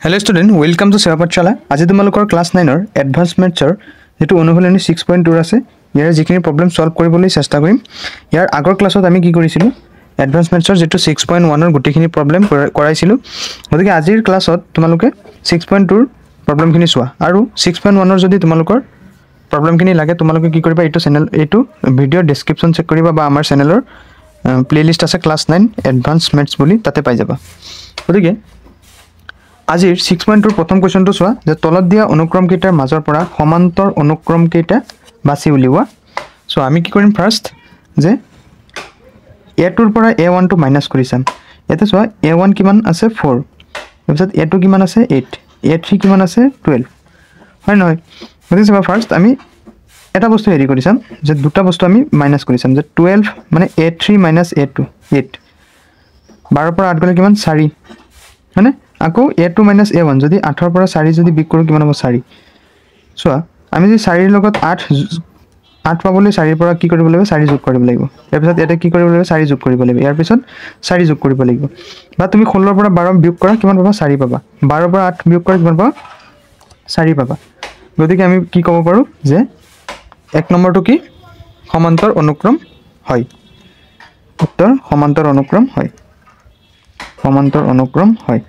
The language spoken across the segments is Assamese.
Hello student, welcome to Seva Pathshala. আজি তোমালোকৰ ক্লাস 9 ৰ এডভান্স মেথছৰ যেটো অনুশীলনী 6.2 আছে ইয়াৰ যিখিনি প্ৰবলেম সলভ কৰিবলৈ চেষ্টা কৰিম। ইয়াৰ আগৰ ক্লাছত আমি কি কৰিছিলো এডভান্স মেথছৰ যেটো 6.1 ৰ গুটিখিনি প্ৰবলেম কৰাইছিলো। গতিকে আজিৰ ক্লাছত তোমালোকে 6.2 ৰ প্ৰবলেমখিনি চোৱা আৰু 6.1 ৰ যদি তোমালোকৰ প্ৰবলেমখিনি লাগে তোমালোকে কি কৰিবা এইটো ভিডিঅ ডেসক্ৰিপচন চেক কৰিবা বা আমাৰ চেনেলৰ প্লেলিষ্ট আছে ক্লাস 9 এডভান্স মেথছ বুলি তাতে পাই যাবা। গতিকে আজিৰ 6.2 প্ৰথম কোৱেশ্চনটো চোৱা যে তলত দিয়া অনুক্ৰম কেইটাৰ মাজৰ পৰা সমান্তৰ অনুক্ৰম কেইটা বাছি উলিওৱা। সো আমি কি কৰিম ফাৰ্স্ট যে a2 ৰ পৰা a1 টো মাইনাস কৰি চাম। এতে চোৱা a1 কিমান আছে 4 তাৰপিছত a2 কিমান আছে 8 a3 কিমান আছে 12 হয় নহয়। গতিকে চোৱা ফাৰ্স্ট আমি এটা বস্তু হেৰি কৰি চাম যে দুটা বস্তু আমি মাইনাস কৰি চাম যে 12 মানে a3 - a2 8 12 পৰা 8 গলে কিমান 4 মানে আকৌ a2 - a1 যদি 8 ৰ পৰা 4 যদি বিক কৰো কিমান হ'ব 4 সোৱা আমি যদি 4 ৰ লগত 8 পাবলৈ 4 ৰ পৰা কি কৰিব লাগিব 4 যোগ কৰিব লাগিব। ইয়াৰ পিছত এটা কি কৰিব লাগিব 4 যোগ কৰিব লাগিব। ইয়াৰ পিছত 4 যোগ কৰিব লাগিব বা তুমি 16 ৰ পৰা 12 বিয়োগ কৰা কিমান পাবা 4 পাবা। 12 ৰ পৰা 8 বিয়োগ কৰা কিমান পাবা 4 পাবা। গতিকে আমি কি ক'ব পাৰো যে এক নম্বৰটো কি সমান্তৰ অনুক্ৰম হয়। উত্তৰ সমান্তৰ অনুক্ৰম হয়। সমান্তৰ অনুক্ৰম হয়।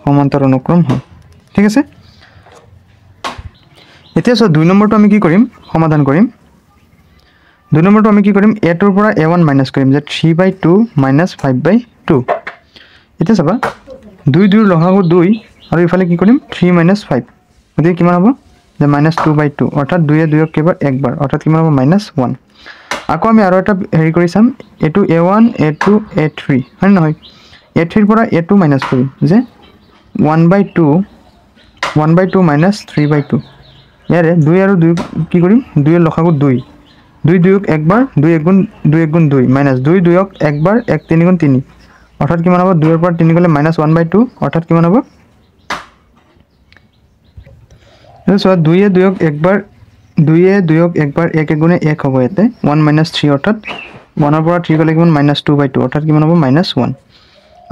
সমান্তৰ অনুক্ৰম হয় ঠিক আছে। এতিয়া সো 2 নম্বৰটো আমি কি কৰিম সমাধান কৰিম। 2 নম্বৰটো আমি কি কৰিম a2 ৰ পৰা a1 মাইনাস কৰিম যে 3/2 - 5/2 এতিয়া চাবা 2 2 ৰ লসাগু 2 আৰু ইফালে কি কৰিম 3 - 5 গতিকে কিমান হ'ব যে -2/2 অৰ্থাৎ 2 এ 2 ক কেবাৰ একবাৰ অৰ্থাৎ কিমান হ'ব -1 আকৌ আমি আৰু এটা হেৰি কৰি চাম এটো a1 a2 a3 হয় নহয় a3 ৰ পৰা a2 মাইনাস কৰিম যে 1/2 - 3/2 ইয়াৰে 2 আৰু 2 কি কৰিম 2 এৰ লসাগু 2 2 2 ক একবাৰ 2 1 গুণ 2 1 গুণ 2 মাইনাস 2 2 ক একবাৰ 1 3 গুণ 3 অৰ্থাৎ কিমান হ'ব 2 এৰ পৰা 3 গলে -1/2 অৰ্থাৎ কিমান হ'ব এসো 2 এ 2 ক একবাৰ 2 এ 2 ক একবাৰ 1 1 গুণে 1 হ'ব এতে 1 - 3 অৰ্থাৎ 1 ৰ পৰা 3 গলে কিমান -2/2 অৰ্থাৎ কিমান হ'ব -1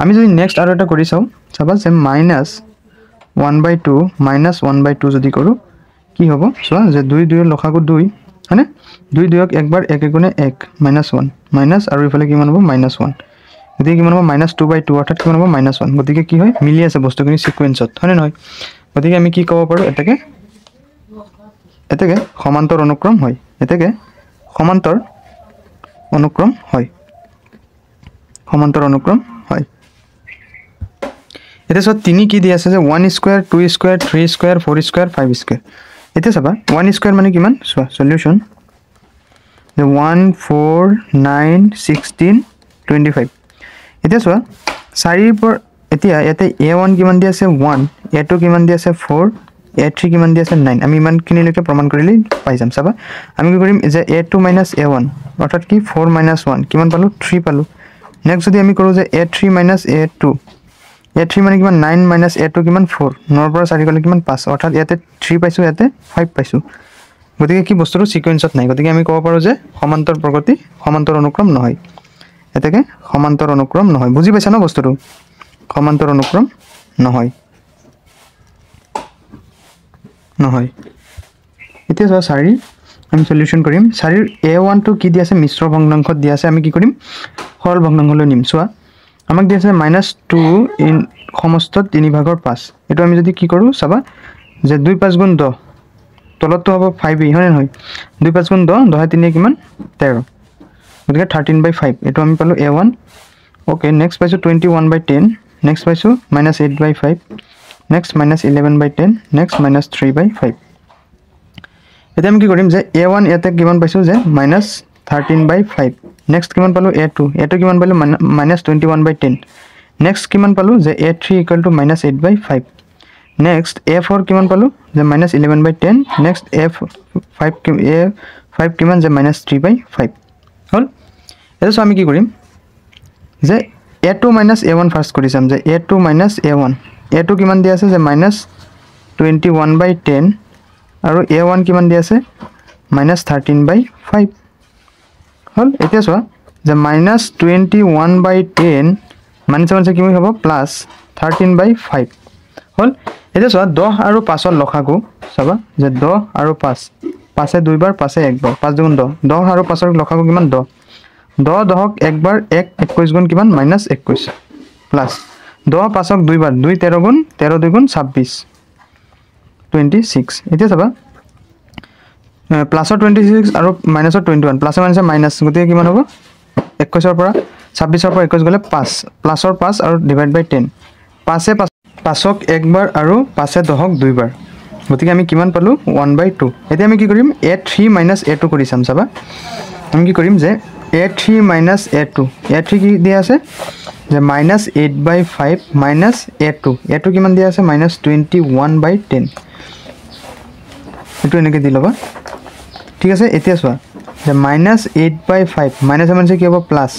আমি যদি নেক্সট আৰু এটা কৰি চাও চাবা যে -1/2 - 1/2 যদি কৰো কি হ'ব চোৱা যে 2 2 এৰ লসাগু 2 হয়নে 2 2 ক একবাৰ 1 1 গুণে 1 -1 মাইনাস আৰু ইফালে কিমান হ'ব -1 গতিকে কিমান হ'ব -2/2 অৰ্থাৎ কিমান হ'ব -1 গতিকে কি হয় মিলি আছে বস্তুখিনি সিকোয়েন্সত হয়নে নহয়। গতিকে আমি কি ক'ব পাৰো এটাকে সমান্তৰ অনুক্ৰম হয়। এটাকে সমান্তৰ অনুক্ৰম হয়। সমান্তৰ অনুক্ৰম হয়। এটা সব 3 কি দি আছে যে 1 square 2 square 3 square 4 square 5 square এটা চাবা 1 স্কয়ার মানে কিমান সোৱা সলিউশন যে 1 4 9 16 25 এটা সোৱা 4 পৰ এতিয়া ইয়াতে a1 কিমান দি আছে 1 a2 কিমান দি আছে 4 a3 কিমান দি আছে 9 আমি ইমান কিনি লৈকে প্ৰমাণ কৰিলে পাই যাম চাবা আমি কি কৰিম যে a2 - a1 অৰ্থাৎ কি 4 - 1 কিমান পালো 3 পালো। নেক্সট যদি আমি কৰো যে a3 - a2 a3 মানে কিমান 9 - a2 কিমান 4 9 পৰা 4 গলে কিমান 5 অৰ্থাৎ ইয়াতে 3 পাইছো ইয়াতে 5 পাইছো। গতিকে কি বস্তুটো সিকোয়েন্সত নাই গতিকে আমি ক'ব পাৰো যে সমান্তৰ প্ৰগতি সমান্তৰ অনুক্ৰম নহয়। এটাকে সমান্তৰ অনুক্ৰম নহয় বুজি পাইছা ন বস্তুটো সমান্তৰ অনুক্ৰম নহয় নহয়। এতিয়া চোৱা 4 আমি সলিউশন কৰিম 4 ৰ a1 টো কি দি আছে মিশ্ৰ ভগ্নাংশত দি আছে আমি কি কৰিম সৰল ভগ্নাংশলৈ নিম। চোৱা আমাক দি আছে -2 ইন সমস্ত 3/5 এটো আমি যদি কি কৰো চাবা যে 2 5 গুণ 10 তলত তো হ'ব 5 হয় নহয় 2 5 গুণ 10 10 3 কিমান 13 গতিকে 13/5 এটো আমি পালো a1 ওকে নেক্সট পাইছো 21/10 নেক্সট পাইছো -8/5 নেক্সট -11/10 নেক্সট -3/5 এটা আমি কি কৰিম যে a1 ইয়াতে কিমান পাইছো যে -13/5 নেক্সট কিমান পালো a2 কিমান পালো -21/10 নেক্সট কিমান পালো যে a3 = -8/5 নেক্সট a4 কিমান পালো যে -11/10 নেক্সট a5 কিমান যে -3/5 হল। এটা আমি কি কৰিম যে a2 - a1 ফাৰ্স্ট কৰি চাম যে a2 - a1 a2 কিমান দি আছে যে -21/10 আৰু a1 কিমান দি আছে -13/5 হল। এতিয়া চোৱা যে -21/10 মানে কি হ'ব প্লাস 13/5 হল এটা চোৱা 10 আৰু 5 ৰ লসাগু চাবা যে 10 আৰু 5 5 এ দুইবাৰ 5 এ একবাৰ 5 দুগুণ 10 10 আৰু 5 ৰ লসাগু কিমান 10 10 10ক একবাৰ 1 21 গুণ কিমান -21 প্লাস 10 5ক দুইবাৰ 2 13 গুণ 13 2 গুণ 26 26 এতিয়া চাবা প্লাসৰ 26 আৰু মাইনাসৰ 21 প্লাসে মাইনাসে মাইনাস গতিকে কিমান হ'ব 21 ৰ পৰা 26 ৰ পৰা 21 গলে 5 প্লাসৰ 5 আৰু ডিভাইড বাই 10 5 এ 5ক একবাৰ আৰু 5 এ 10ক দুইবাৰ গতিকে আমি কিমান পালো 1/2 এতিয়া আমি কি কৰিম a3 - a2 কৰি চাম চাবা আমি কি কৰিম যে a3 - a2 a3 কি দিয়া আছে যে -8/5 -a2 কিমান দিয়া আছে -21/10 এটো এনেকে দি লবা ঠিক আছে এতিয়া চোৱা যে -8/5 মাইনাসে কি হ'ব প্লাস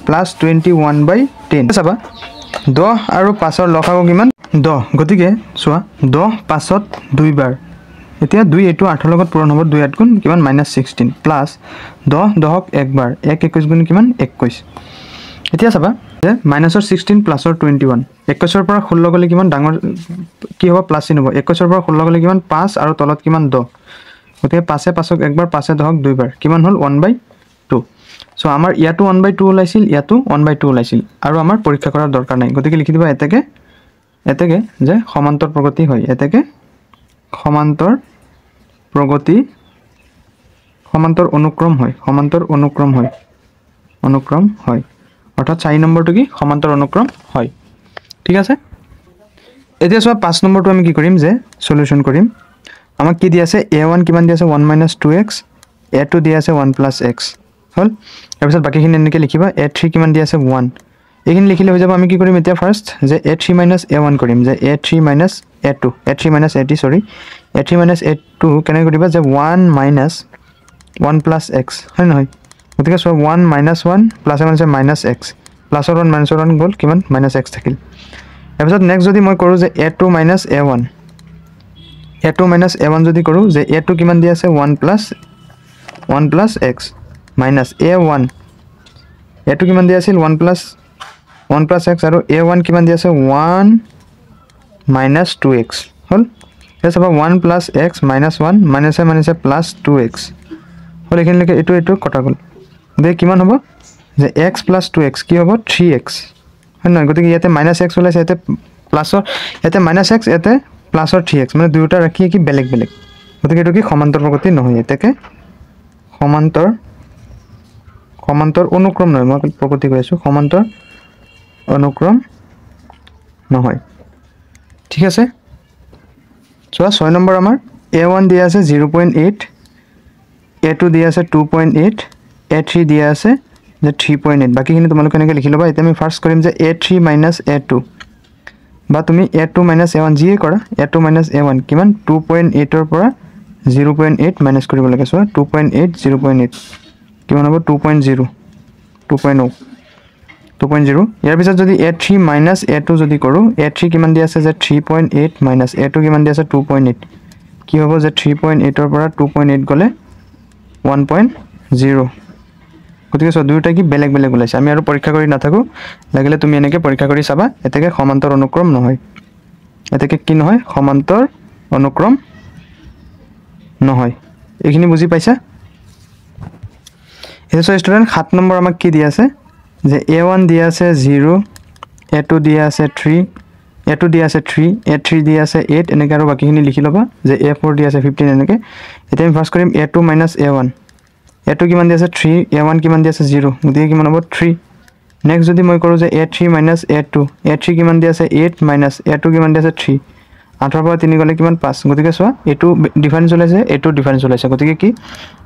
21/10 চাবা 10 আৰু 5 ৰ লসাগু কিমান 10 গতিকে চোৱা 10 5ত দুইবাৰ এতিয়া 2 এটো 8 ৰ লগত পূৰণ হ'ব 2 8 গুণ কিমান -16 প্লাস 10 10ক একবাৰ 1 21 গুণ কিমান 21 এতিয়া চাবা যে -16 প্লাসৰ 21 21 ৰ পৰা 16 গলে কিমান ডাঙৰ কি হ'ব প্লাস চিন হ'ব 21 ৰ পৰা 16 গলে কিমান 5 আৰু তলত কিমান 10 গতিকে 5 এ 5ক একবাৰ 5 এ 10ক দুইবাৰ কিমান হল 1/2 সো আমাৰ ইয়াটো 1/2 ওলাইছিল ইয়াটো 1/2 ওলাইছিল আৰু আমাৰ পৰীক্ষা কৰাৰ দৰকাৰ নাই গতিকে লিখি দিবা এতেকে যে সমান্তৰ প্ৰগতি হয় এতেকে সমান্তৰ প্ৰগতি সমান্তৰ অনুক্ৰম হয় অৰ্থাৎ 4 নম্বৰটো কি সমান্তৰ অনুক্ৰম হয় ঠিক আছে এতিয়া চোৱা 5 নম্বৰটো আমি কি কৰিম যে সলিউশন কৰিম আমাক কি দিয়া আছে a1 কিমান দিয়া আছে 1 - 2x a2 দিয়া আছে 1 + x হল তাৰ পিছত বাকিখিনি এনেকৈ লিখিবা a3 কিমান দিয়া আছে 1 এইখিনি লিখিলে হৈ যাব আমি কি কৰিম এতিয়া ফাৰ্স্ট যে a3 - a1 কৰিম যে a3 - a2 a3 - a2 সৰি a3 - a2 কেনে কৰিবা যে 1 - 1 + x হয় নহয় গতিকে সো 1 - 1 প্লাসে মাইনাস x প্লাসৰ 1 মাইনাসৰ 1 গল কিমান -x থাকিল তাৰ পিছত নেক্সট যদি মই কৰো যে a2 - a1 a2 - a1 যদি কৰো যে a2 কিমান দিয়া আছে 1 + x minus a1 a2 কিমান দিয়া আছিল 1 + x আৰু a1 কিমান দিয়া আছে 1 - 2x হল এটা চাবা 1 + x - 1 মাইনাসে প্লাস 2x হল এখানলৈকে এটো কটা গল দে কিমান হ'ব যে x + 2x কি হ'ব 3x হয় নহয় গতিকে ইয়াতে -x ওলাইছে ইয়াতে প্লাসৰ ইয়াতে -x ইয়াতে প্লাসৰ 3x মানে দুয়োটা ৰাখি কি বেলেগ গতিকে এটো কি সমান্তৰ প্ৰগতি নহয় এতেকে সমান্তৰ অনুক্ৰম নহয় মই প্ৰগতি কৈ আছো সমান্তৰ অনুক্ৰম নহয় ঠিক আছে চোৱা 6 নম্বৰ আমাৰ a1 দিয়া আছে 0.8 a2 দিয়া আছে 2.8 a3 দিয়া আছে যে 3.8 বাকিখিনি তোমালোকে এনেকৈ লিখি লবা এতিয়া আমি ফাৰ্স্ট কৰিম যে a3 - a2 বা তুমি a2 - a1 জিয়ে কৰা a2 - a1 কিমান 2.8 ৰ পৰা 0.8 মাইনাস কৰিব লাগে সো 2.8 0.8 কিমান হ'ব 2.0 ইয়াৰ পিছত যদি a3 - a2 যদি কৰো a3 কিমান দিয়া আছে যে 3.8 মাইনাস a2 কিমান দিয়া আছে 2.8 কি হ'ব যে 3.8 ৰ পৰা 2.8 গলে 1.0 গতিকে সো দুয়োটা কি বেলেগ ওলাইছে আমি আৰু পৰীক্ষা কৰি নাথাকো লাগিলে তুমি এনেকৈ পৰীক্ষা কৰি চাবা এতেকে সমান্তৰ অনুক্ৰম নহয় এতেকে কি নহয় সমান্তৰ অনুক্ৰম নহয় এইখিনি বুজি পাইছা এটা সো স্টুডেন্ট 7 নম্বৰ আমাক কি দিয়া আছে যে a1 দিয়া আছে 0 a2 দিয়া আছে 3 a2 দিয়া আছে 3 a3 দিয়া আছে 8 এনেকৈ আৰু বাকিখিনি লিখি লবা যে a4 দিয়া আছে 15 এনেকৈ এতিয়া আমি ফাৰ্স্ট কৰিম a2 - a1 a2 কিমান দিয়া আছে 3 a1 কিমান দিয়া আছে 0 গতিকে কিমান হ'ব 3 নেক্সট যদি মই কৰো যে a3 - a2 a3 কিমান দিয়া আছে 8 মাইনাস a2 কিমান দিয়া আছে 3 8 ৰ পৰা 3 গলে কিমান 5 গতিকে চোৱা এটো ডিফাৰেন্স ওলাইছে এটো ডিফাৰেন্স ওলাইছে গতিকে কি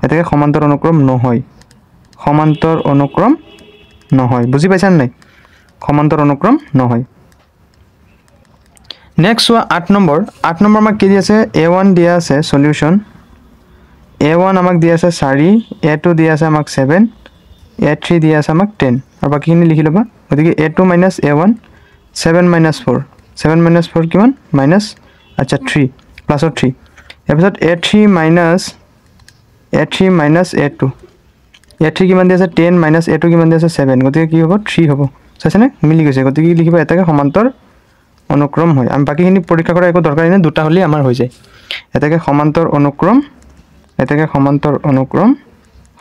এটাকে সমান্তৰ অনুক্ৰম নহয় বুজি পাইছান নাই সমান্তৰ অনুক্ৰম নহয় নেক্সট চোৱা 8 নম্বৰ আমাক কি দি আছে a1 দিয়া আছে সলিউশন a1 আমাক দিয়া আছে 4 a2 দিয়া আছে আমাক 7 a3 দিয়া আছে আমাক 10 আৰু বাকিখিনি লিখি লবা গতিকে a2 - a1 7 - 4 7 - 4 কিমান মাইনাস আচ্ছা 3 প্লাসৰ 3 ইয়াৰ পিছত a3 - a2 a3 কিমান দিয়া আছে 10 - a2 কিমান দিয়া আছে 7 গতিকে কি হ'ব 3 হ'ব চাইছানে মিলি গৈছে গতিকে লিখিবা এটাকে সমান্তৰ অনুক্ৰম হয় আমি বাকিখিনি পৰীক্ষা কৰা একো দৰকাৰ নাই দুটা হলি আমাৰ হৈ যায় এটাকে সমান্তৰ অনুক্ৰম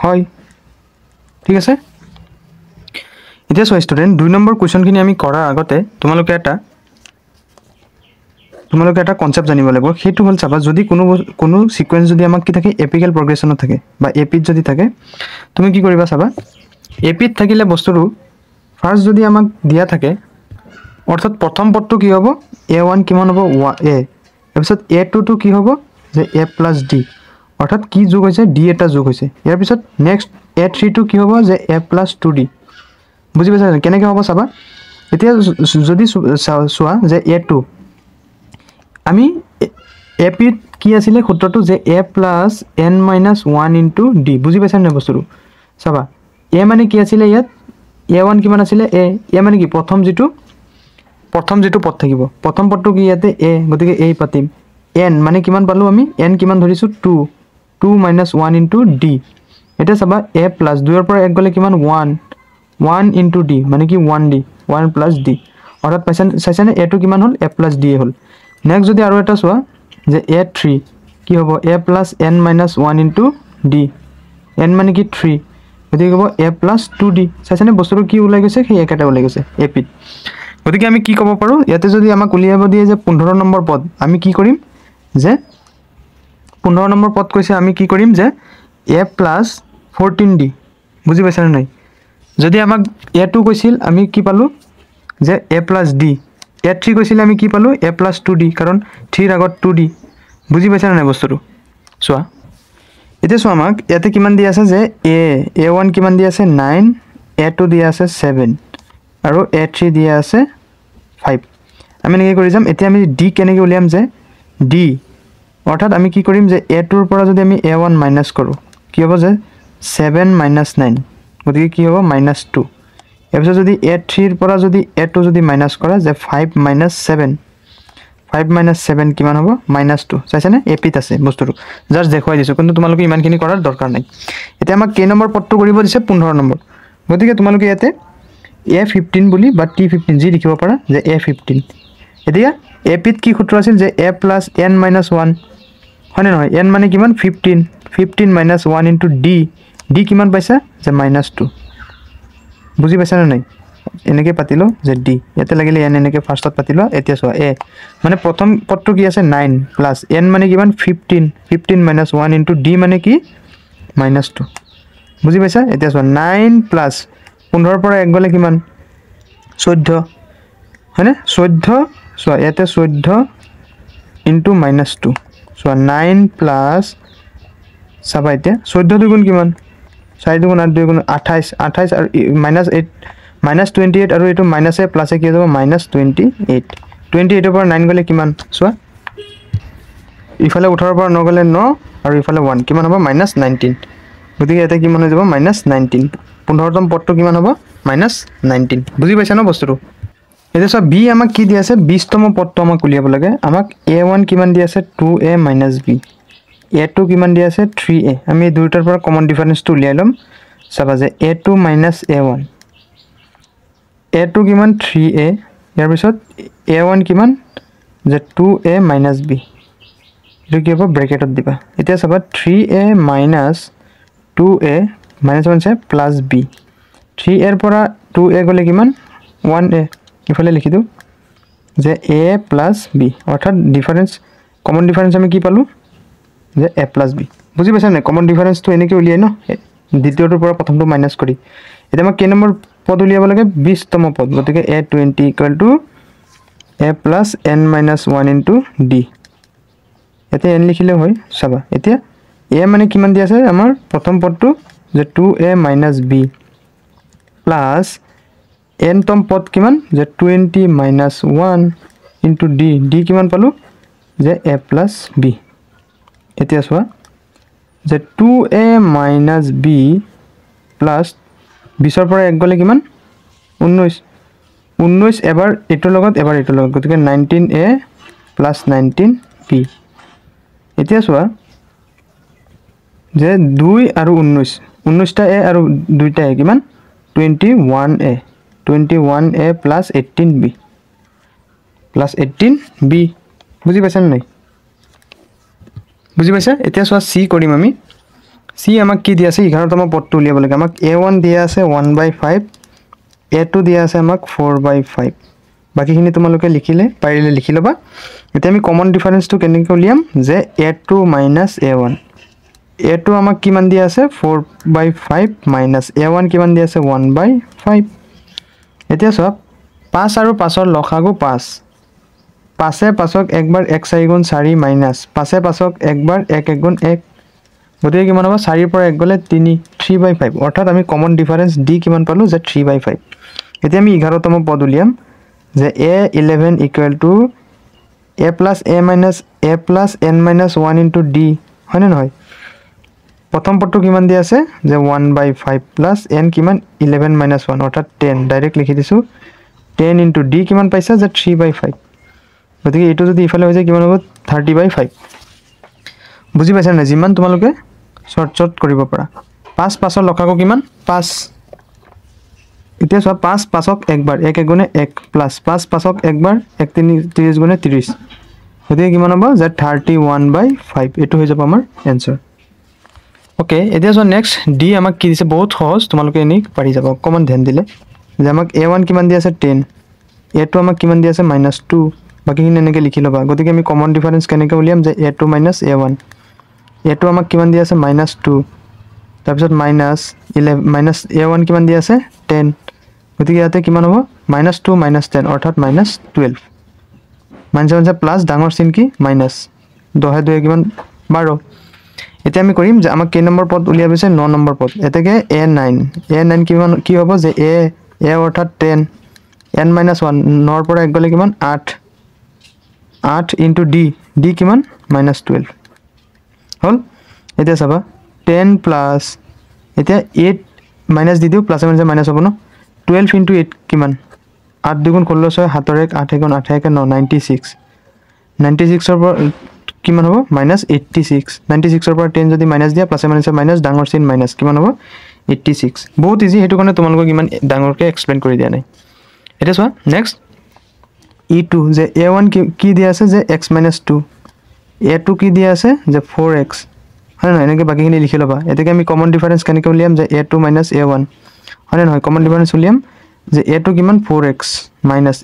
হয় ঠিক আছে এতিয়া সো স্টুডেন্ট 2 নম্বৰ কোৱেশ্চনখিনি আমি কৰাৰ আগতে তোমালোকে এটা কনসেপ্ট জানিব লাগিব হেতু হল চাবা যদি কোনো সিকোয়েন্স যদি আমাক কি থাকে এপিক্যাল প্ৰগ্ৰেছনত থাকে বা এপিত যদি থাকে তুমি কি কৰিবা চাবা এপিত থাকিলে বস্তুটো ফাৰ্স্ট যদি আমাক দিয়া থাকে অৰ্থাৎ প্ৰথম পদটো কি হ'ব a1 কিমান হ'ব a তাৰপিছত a2 টো কি হ'ব যে a + d অৰ্থাৎ কি যোগ হৈছে d এটা যোগ হৈছে ইয়াৰ পিছত নেক্সট a3 টো কি হ'ব যে a + 2d বুজি পাইছা কেনেকৈ হ'ব চাবা এতিয়া যদি সোৱা যে a2 আমি এপিত কি আছিল সূত্ৰটো যে a + n - 1 * d বুজি পাইছা না বস্তুটো চাবা a মানে কি আছিল ইয়াত a1 কিমান আছিল a মানে কি প্ৰথম যেটো পদ থাকিব প্ৰথম পদটো কি ইয়াতে a গতিকে a পাতিম n মানে কিমান পালো আমি n কিমান ধৰিছো 2 - 1 * d এটা চাবা a + 2 ৰ পৰা 1 গলে কিমান 1 * d মানে কি 1d 1 + d অৰ্থাৎ চাইছানে a2 কিমান হল a + d হল নেক্সট যদি আৰু এটা সোৱা যে a3 কি হ'ব a + n - 1 * d n মানে কি 3 গতিকে হ'ব a + 2d চাইছানে বস্তুটো কি ওলাই গৈছে সেই একেটা ওলাই গৈছে এপিত গতিকে আমি কি ক'ব পাৰো ইয়াতে যদি আমাক উলিয়াব দিয়ে যে 15 নম্বৰ পদ আমি কি কৰিম যে 15 নম্বৰ পদ কৈছে আমি কি কৰিম যে a + 14d বুজি পাইছা নাই যদি আমাক a2 কৈছিল আমি কি পালো যে a + d a3 কৈছিল আমি কি পালো a + 2d কাৰণ 3 ৰ আগত 2d বুজি পাইছা নাই বস্তুটো সোৱা এতিয়া সোৱা আমাক ইয়াতে কিমান দি আছে যে a1 কিমান দি আছে 9 a2 দি আছে 7 আৰু a3 দি আছে 5 আমি নেকি কৰি যাম এতিয়া আমি d কেনেকৈ উলিয়াম যে d অৰ্থাৎ আমি কি কৰিম যে a2 ৰ পৰা যদি আমি a1 মাইনাস কৰো কি হ'ব যে 7 - 9 গতিকে কি হ'ব -2 এপিছত যদি a3 ৰ পৰা যদি a2 যদি মাইনাস কৰা যে 5 - 7 5 - 7 কিমান হ'ব -2 চাইছানে এপিত আছে বস্তুটো জাস্ট দেখুৱাই দিছো কিন্তু তোমালোকে ইমানখিনি কৰাৰ দৰকাৰ নাই এতিয়া আমাক কেই নম্বৰ পদটো কৰিব দিছে 15 নম্বৰ গতিকে তোমালোকে ইয়াতে a15 বুলি বা t15 জি লিখিব পাৰা যে a15 এতিয়া এপিত কি সূত্ৰ আছিল যে a + n - 1 হয়নে নহয় n মানে কিমান 15 - 1 * d d কিমান পাইছা যে -2 বুজি পাইছা না নাই এনেকে পাতিলো যে d ইয়াতে লাগিলে n এনেকে ফাৰ্স্টত পাতিলো এতিয়া সোৱা a মানে প্ৰথম পদটো কি আছে 9 + n মানে কিমান 15 - 1 * d মানে কি -2 বুজি পাইছা এতিয়া সোৱা 9 + 15 পৰা 1 গলে কিমান 14 হয়নে 14 সোৱা ইয়াতে 14 * -2 সোৱা 9 + চাবা এতিয়া 14 দুগুণ কিমান 4 দুগুণ 8 দুগুণ 28 আৰু -8 -28 আৰু এটো মাইনাস এ প্লাস এ কি হ'ব -28 28 ৰ পৰা 9 গলে কিমান সোৱা ইফালে 18 ৰ পৰা 9 গলে 9 আৰু ইফালে 1 কিমান হ'ব -19 গতিকে এটা কিমান হৈ যাব -19 15তম পদটো কিমান হ'ব -19 বুজি পাইছা ন বস্তুটো এটা সব b আমাক কি দি আছে 20তম পদটো আমাক উলিয়াব লাগে আমাক a1 কিমান দি আছে 2a - b a2 কিমান দি আছে 3a আমি দুইটাৰ পৰা কমন ডিফাৰেন্সটো উলিয়াই লম চাবা যে a2 - a1 a2 কিমান 3a ইয়াৰ পিছত a1 কিমান যে 2a - b এটো কি হ'ব ব্ৰেকেটত দিবা এতিয়া চাবা 3a - 2a -1 আছে প্লাস b 3a ৰ পৰা 2a গলে কিমান 1a ইফালে লিখি দিও যে a + b অৰ্থাৎ ডিফাৰেন্স কমন ডিফাৰেন্স আমি কি পালো যে a + b বুজি পাইছা নাই কমন ডিফাৰেন্সটো এনেকৈ উলিয়াই ন দ্বিতীয়টোৰ পৰা প্ৰথমটো মাইনাস কৰি এটা মই কে নম্বৰ পদ উলিয়াব লাগে 20তম পদ গতিকে a20 = a + n - 1 * d এতে n লিখিলে হয় চাবা এতিয়া a মানে কিমান দি আছে আমাৰ প্ৰথম পদটো যে 2a - b প্লাস n তম পদ কিমান যে 20 - 1 * d d কিমান পালো যে a + b এতিয়া সোৱা যে 2a - b প্লাস 20 ৰ পৰা 1 গলে কিমান 19 এবাৰ এটোৰ লগত এবাৰ এটোৰ লগত গতিকে 19a + 19b এতিয়া সোৱা যে 2 আৰু 19টা a আৰু 2টা a কিমান 21a + 18b প্লাছ 18b বুজি পাইছা নাই বুজি পাইছা এতিয়া চোৱা c কৰিম আমি c আমাক কি দিয়া আছে 11তম পদটো উলিয়াব লাগে আমাক a1 দিয়া আছে 1/5 a2 দিয়া আছে আমাক 4/5 বাকিখিনি তোমালোকে লিখিলে পাৰিলে লিখি লবা এতিয়া আমি কমন ডিফাৰেন্সটো কেনেকৈ উলিয়াম যে a2 - a1 a2 আমাক কিমান দিয়া আছে 4/5 minus a1 কিমান দিয়া আছে 1/5 এতিয়া সব 5 আৰু 5 ৰ লসাগু 5 5 5ক একবাৰ 1 4 গুণ 4 মাইনাস 5 5ক একবাৰ 1 1 গুণ 1 গতিকে কিমান হ'ব 4 পৰা 1 গলে 3/5 অৰ্থাৎ আমি কমন ডিফাৰেন্স d কিমান পালো যে 3/5 এতিয়া আমি 11তম পদ উলিয়াম যে a11 equal to a plus a minus a plus n minus 1 into d হয় না নহয় প্ৰথম পদটো কিমান দিয়া আছে যে 1/5 plus n কিমান 11 minus 1 অৰ্থাৎ 10 ডাইৰেক্ট লিখি দিছো 10 into d কিমান পাইছা যে 3/5 গতিকে এটো যদি ইফালে হৈ যায় কিমান হ'ব 30/5 বুজি পাইছা না যিমান তোমালোকে শৰ্ট কৰিব পাৰা 5 5 ৰ লখাগু কিমান 5 এতিয়া সব 5 5ক একবাৰ 1 1 গুণে 1 প্লাস 5 5ক একবাৰ 1 30 গুণে 30 গতিকে কিমান হ'ব যে 31/5 এটো হৈ যাব আমাৰ आंसर ओके এতিয়া সো নেক্সট ডি আমাক কি দিছে বহুত সহজ তোমালোকে এনি পাৰি যাব কমন ধ্যান দিলে যে আমাক a1 কিমান দি আছে 10 a2 আমাক কিমান দি আছে -2 বাকিখিনি এনেকৈ লিখি লবা গতিকে আমি কমন ডিফাৰেন্স কেনেকৈ উলিয়াম যে a2 - a1 a2 আমাক কিমান দি আছে -2 তাৰ পিছত -11 -a1 কিমান দি আছে 10 গতিকে ইয়াতে কিমান হ'ব -2 -10 অৰ্থাৎ -12 মাইনাস প্লাস ডাঙৰ চিন কি মাইনাস 10 2 কিমান 12 এতিয়া আমি কৰিম যে আমাক কে নম্বৰ পদ উলিয়া বিছে 9 নম্বৰ পদ এতেকে a9 কিমান কি হ'ব যে a অৰ্থাৎ 10 n - 1 9 পৰা 1 গলে কিমান 8 into d কিমান -12 হল এতিয়া চাবা 10 প্লাস এতিয়া 8 মাইনাস দি দিও প্লাস মাইনাস হ'ব ন 12 into 8 কিমান 8 2 গুণ 16 7 1 8 গুণ 8 1 9 96 96 ৰ পৰা কিমান হ'ব -86 96 ৰ পৰা 10 যদি মাইনাস দিয়া প্লাস মাইনাস ডাঙৰ চিন মাইনাস কিমান হ'ব 86 বহুত ইজি হেতু কাৰণে তোমালোকক ইমান ডাঙৰকে এক্সপ্লেইন কৰি দিয়া নাই এটা চোৱা নেক্সট e2 যে a1 কি দিয়া আছে যে x - 2 a2 কি দিয়া আছে যে 4x হয় না এনেকৈ বাকিখিনি লিখি লবা এতেকে আমি কমন ডিফাৰেন্স কেনেকৈ উলিয়াম যে a2 - a1 হয় না নহয় কমন ডিফাৰেন্স উলিয়াম যে a2 কিমান 4x minus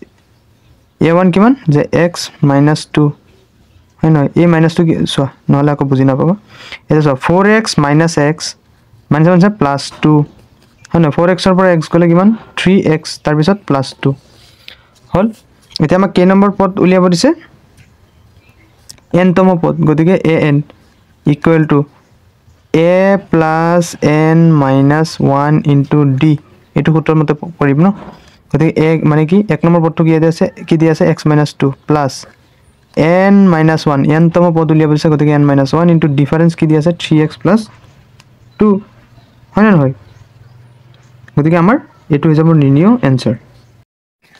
a1 কিমান যে x - 2 হয় নহয় এই মাইনাসটো কি চোৱা নহলে আকৌ বুজি নাপাবা এটা চোৱা 4x - x মাইনাস প্লাস 2 হয় না 4x ৰ পৰা x গলে কিমান 3x তাৰ পিছত প্লাস 2 হল এতিয়া আমাক কে নম্বৰ পদ উলিয়াব দিছে n তম পদ গতিকে an equal to a plus n minus 1 into d এটো সূত্ৰৰ মতে কৰিম ন গতিকে a মানে কি এক নম্বৰ পদটো কি দিয়া আছে x - 2 plus n minus 1 n তম পদ উলিয়াব দিছে গতিকে n minus 1 into ডিফারেন্স কি দিয়া আছে 3x plus 2 হয় না নহয় গতিকে আমাৰ এটো হৈ যাব নিৰ্ণয় आंसर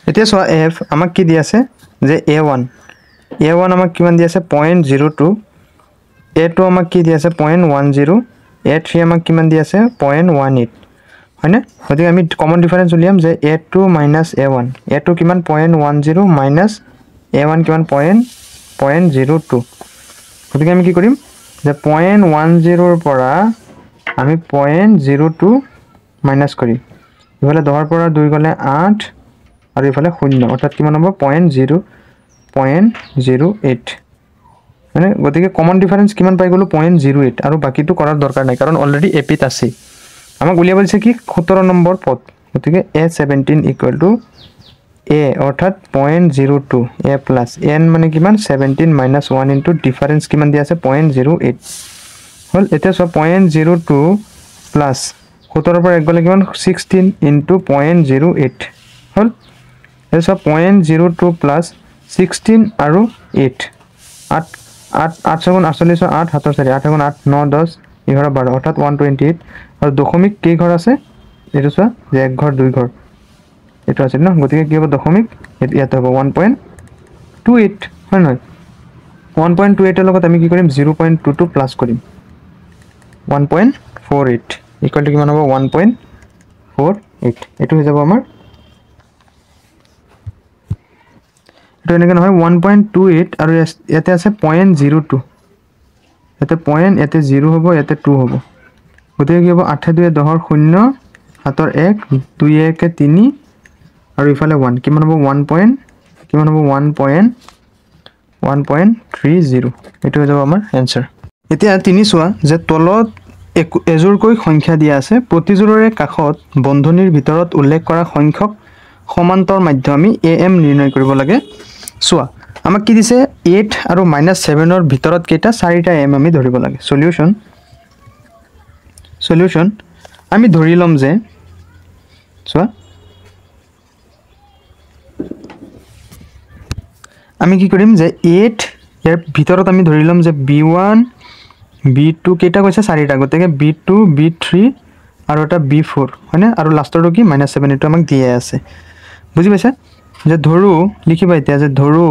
এতিয়া চোৱা f আমাক কি দিয়া আছে যে a1 আমাক কিমান দিয়া আছে 0.02 a2 আমাক কি দিয়া আছে 0.10 a3 আমাক কিমান দিয়া আছে 0.18 হয়নে গতিকে আমি কমন ডিফারেন্স উলিয়াম যে a2 - a1 a2 কিমান 0.10 minus a1 কিমান 0.02 গতিকে আমি কি কৰিম যে 0.10 ৰ পৰা আমি 0.02 মাইনাস কৰিম ইফালে 10 ৰ পৰা 2 গলে 8 আৰু ইফালে 0 অৰ্থাৎ কিমান হ'ব 0.08 মানে গতিকে কমন ডিফাৰেন্স কিমান পাই গলো 0.08 আৰু বাকিটো কৰাৰ দৰকাৰ নাই কাৰণ অলৰেডি এপিত আছে আমাক উলিয়াব দিছে কি 17 নম্বৰ পদ গতিকে a17 equal to a অৰ্থাৎ 0.02 a plus n মানে কিমান 17 minus 1 into ডিফারেন্স কিমান দিয়া আছে 0.08 হল এতিয়া সব 0.02 plus 17 ৰ পৰা 1 গলে কিমান 16 into 0.08 হল এতিয়া সব 0.02 plus 16 আৰু 8 8 8 7 48 8 7 4 8 8 9 10 11 12 অৰ্থাৎ 128 আৰু দশমিক কেই ঘৰ আছে এটো চোৱা যে এক ঘৰ দুই ঘৰ এটো আছে ন গতিকে কি হ'ব দশমিক ইয়াতে হ'ব 1.28 হয় নহয় 1.28 এর লগত আমি কি কৰিম 0.22 প্লাস কৰিম 1.48 ইকুয়াল টু কিমান হ'ব 1.48 এটো হৈ যাব আমাৰ তো এনেকৈ নহয় 1.28 আৰু ইয়াতে আছে 0.02 ইয়াতে পইণ্ট ইয়াতে 0 হ'ব ইয়াতে 2 হ'ব গতিকে কি হ'ব 8 2 10 0 7 1 2 1 3 আৰু ইফালে 1 কিমান হ'ব 1.30 এটো হৈ যাব আমাৰ এনসাৰ এতিয়া তিনি চোৱা যে তলত এজোৰকৈ সংখ্যা দিয়া আছে প্ৰতিজোৰৰে কাষত বন্ধনীৰ ভিতৰত উল্লেখ কৰা সংখ্যক সমান্তৰ মাধ্য আমি am নিৰ্ণয় কৰিব লাগে চোৱা আমাক কি দিছে 8 আৰু -7 ৰ ভিতৰত কেইটা চাৰিটা m আমি ধৰিব লাগে সলিউশন আমি ধৰি লম যে চোৱা আমি কি কৰিম যে 8 ইয়াৰ ভিতৰত আমি ধৰি লম যে b1 b2 কেইটা কৈছে চাৰিটা গতেকে b2 b3 আৰু এটা b4 হয়নে আৰু লাষ্টৰটো কি -7 এটো আমাক দিয়া আছে বুজি পাইছা যে ধৰু লিখিবা এতিয়া যে ধৰু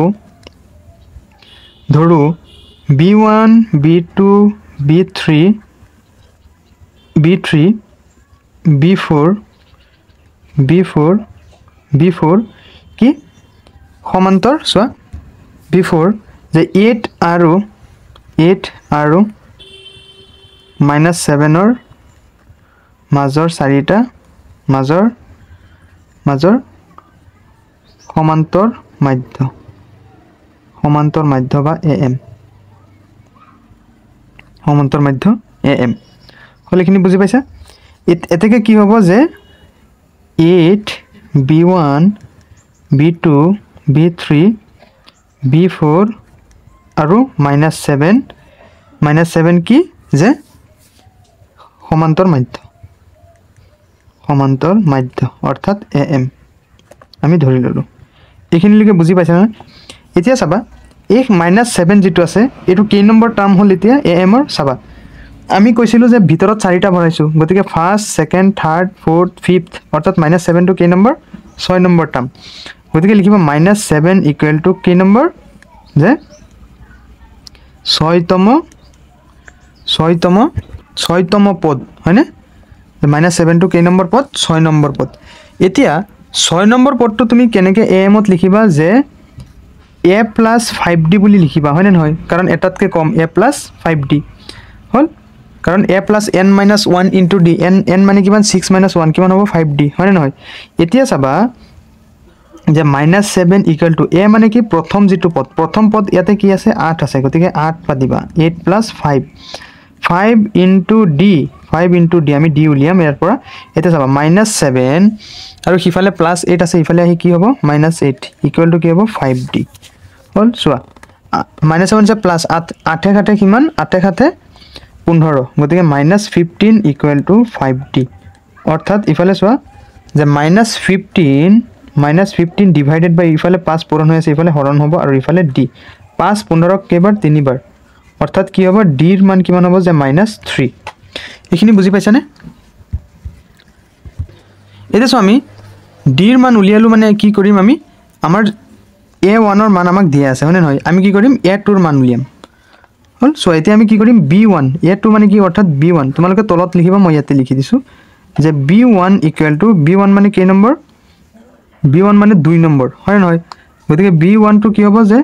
b1 b2 b3 b4 কি সমান্তৰ চোৱা b4 যে 8 আৰু -7 ৰ মাজৰ চাৰিটা মাজৰ সমান্তৰ মাধ্য বা am সমান্তৰ মাধ্য am হলেখিনি বুজি পাইছা এতেকে কি হ'ব যে 8 b1 b2 b3 b4 আৰু -7 কি যে সমান্তৰ মাধ্য অৰ্থাৎ am আমি ধৰি ললো এইখিনিলৈকে বুজি পাইছা না এতিয়া চাবা এই -7 যেটো আছে এটো কেই নম্বৰ টাৰ্ম হল এতিয়া am ৰ চাবা আমি কৈছিলো যে ভিতৰত চাৰিটা ভৰাইছো গতিকে first second third fourth fifth অৰ্থাৎ -7 টো কেই নম্বৰ 6 নম্বৰ টাৰ্ম গতিকে লিখিবা -7 ইকুৱেল টু কেই নম্বৰ যে 6তম পদ হয়নে -7 টো কেই নম্বৰ পদ 6 নম্বৰ পদ এতিয়া 6 নম্বৰ পদটো তুমি কেনেকে am ত লিখিবা যে a + 5d বুলি লিখিবা হয়নে নহয় কাৰণ এটাতকে কম a + 5d হল কাৰণ a + n - 1 * d n মানে কিমান 6 - 1 কিমান হ'ব 5d হয়নে নহয় এতিয়া চাবা যে -7 ইকুৱেল টু a মানে কি প্ৰথম যেটো প্ৰথম পদ ইয়াতে কি আছে 8 আছে গতিকে 8 পাদিবা 8 + 5 5 * d আমি d উলিয়াম ইয়াৰ পৰা এতিয়া চাবা -7 আৰু হিফালে +8 আছে ইফালে আহি কি হ'ব -8 ইকুৱেল টু কি হ'ব 5d হল চোৱা -7 যে +8 8 ঘাতে কিমান 8 ঘাতে 15 গতিকে -15 ইকুৱেল টু 5d অৰ্থাৎ ইফালে চোৱা যে -15 ডিভাইডেড বাই ইফালে 5 পূৰণ হৈ আছে ইফালে হৰণ হ'ব আৰু ইফালে d 5 15 কেইবাৰ তিনিবাৰ অৰ্থাৎ কি হ'ব d ৰ মান কিমান হ'ব যে -3 এইখিনি বুজি পাইছানে এটা সো আমি d ৰ মান উলিয়ালো মানে কি কৰিম আমি আমাৰ a1 ৰ মান আমাক দিয়া আছে হয়নে নহয় আমি কি কৰিম a2 ৰ মান উলিয়াম হল সো এতিয়া আমি কি কৰিম b1 a2 মানে কি অৰ্থাৎ b1 তোমালোকে তলত লিখিবা মই ইয়াতে লিখি দিছো যে b1 ইকুৱেল টু b1 মানে কেই নম্বৰ b1 মানে 2 নম্বৰ হয় নহয় গতিকে b1 টো কি হ'ব যে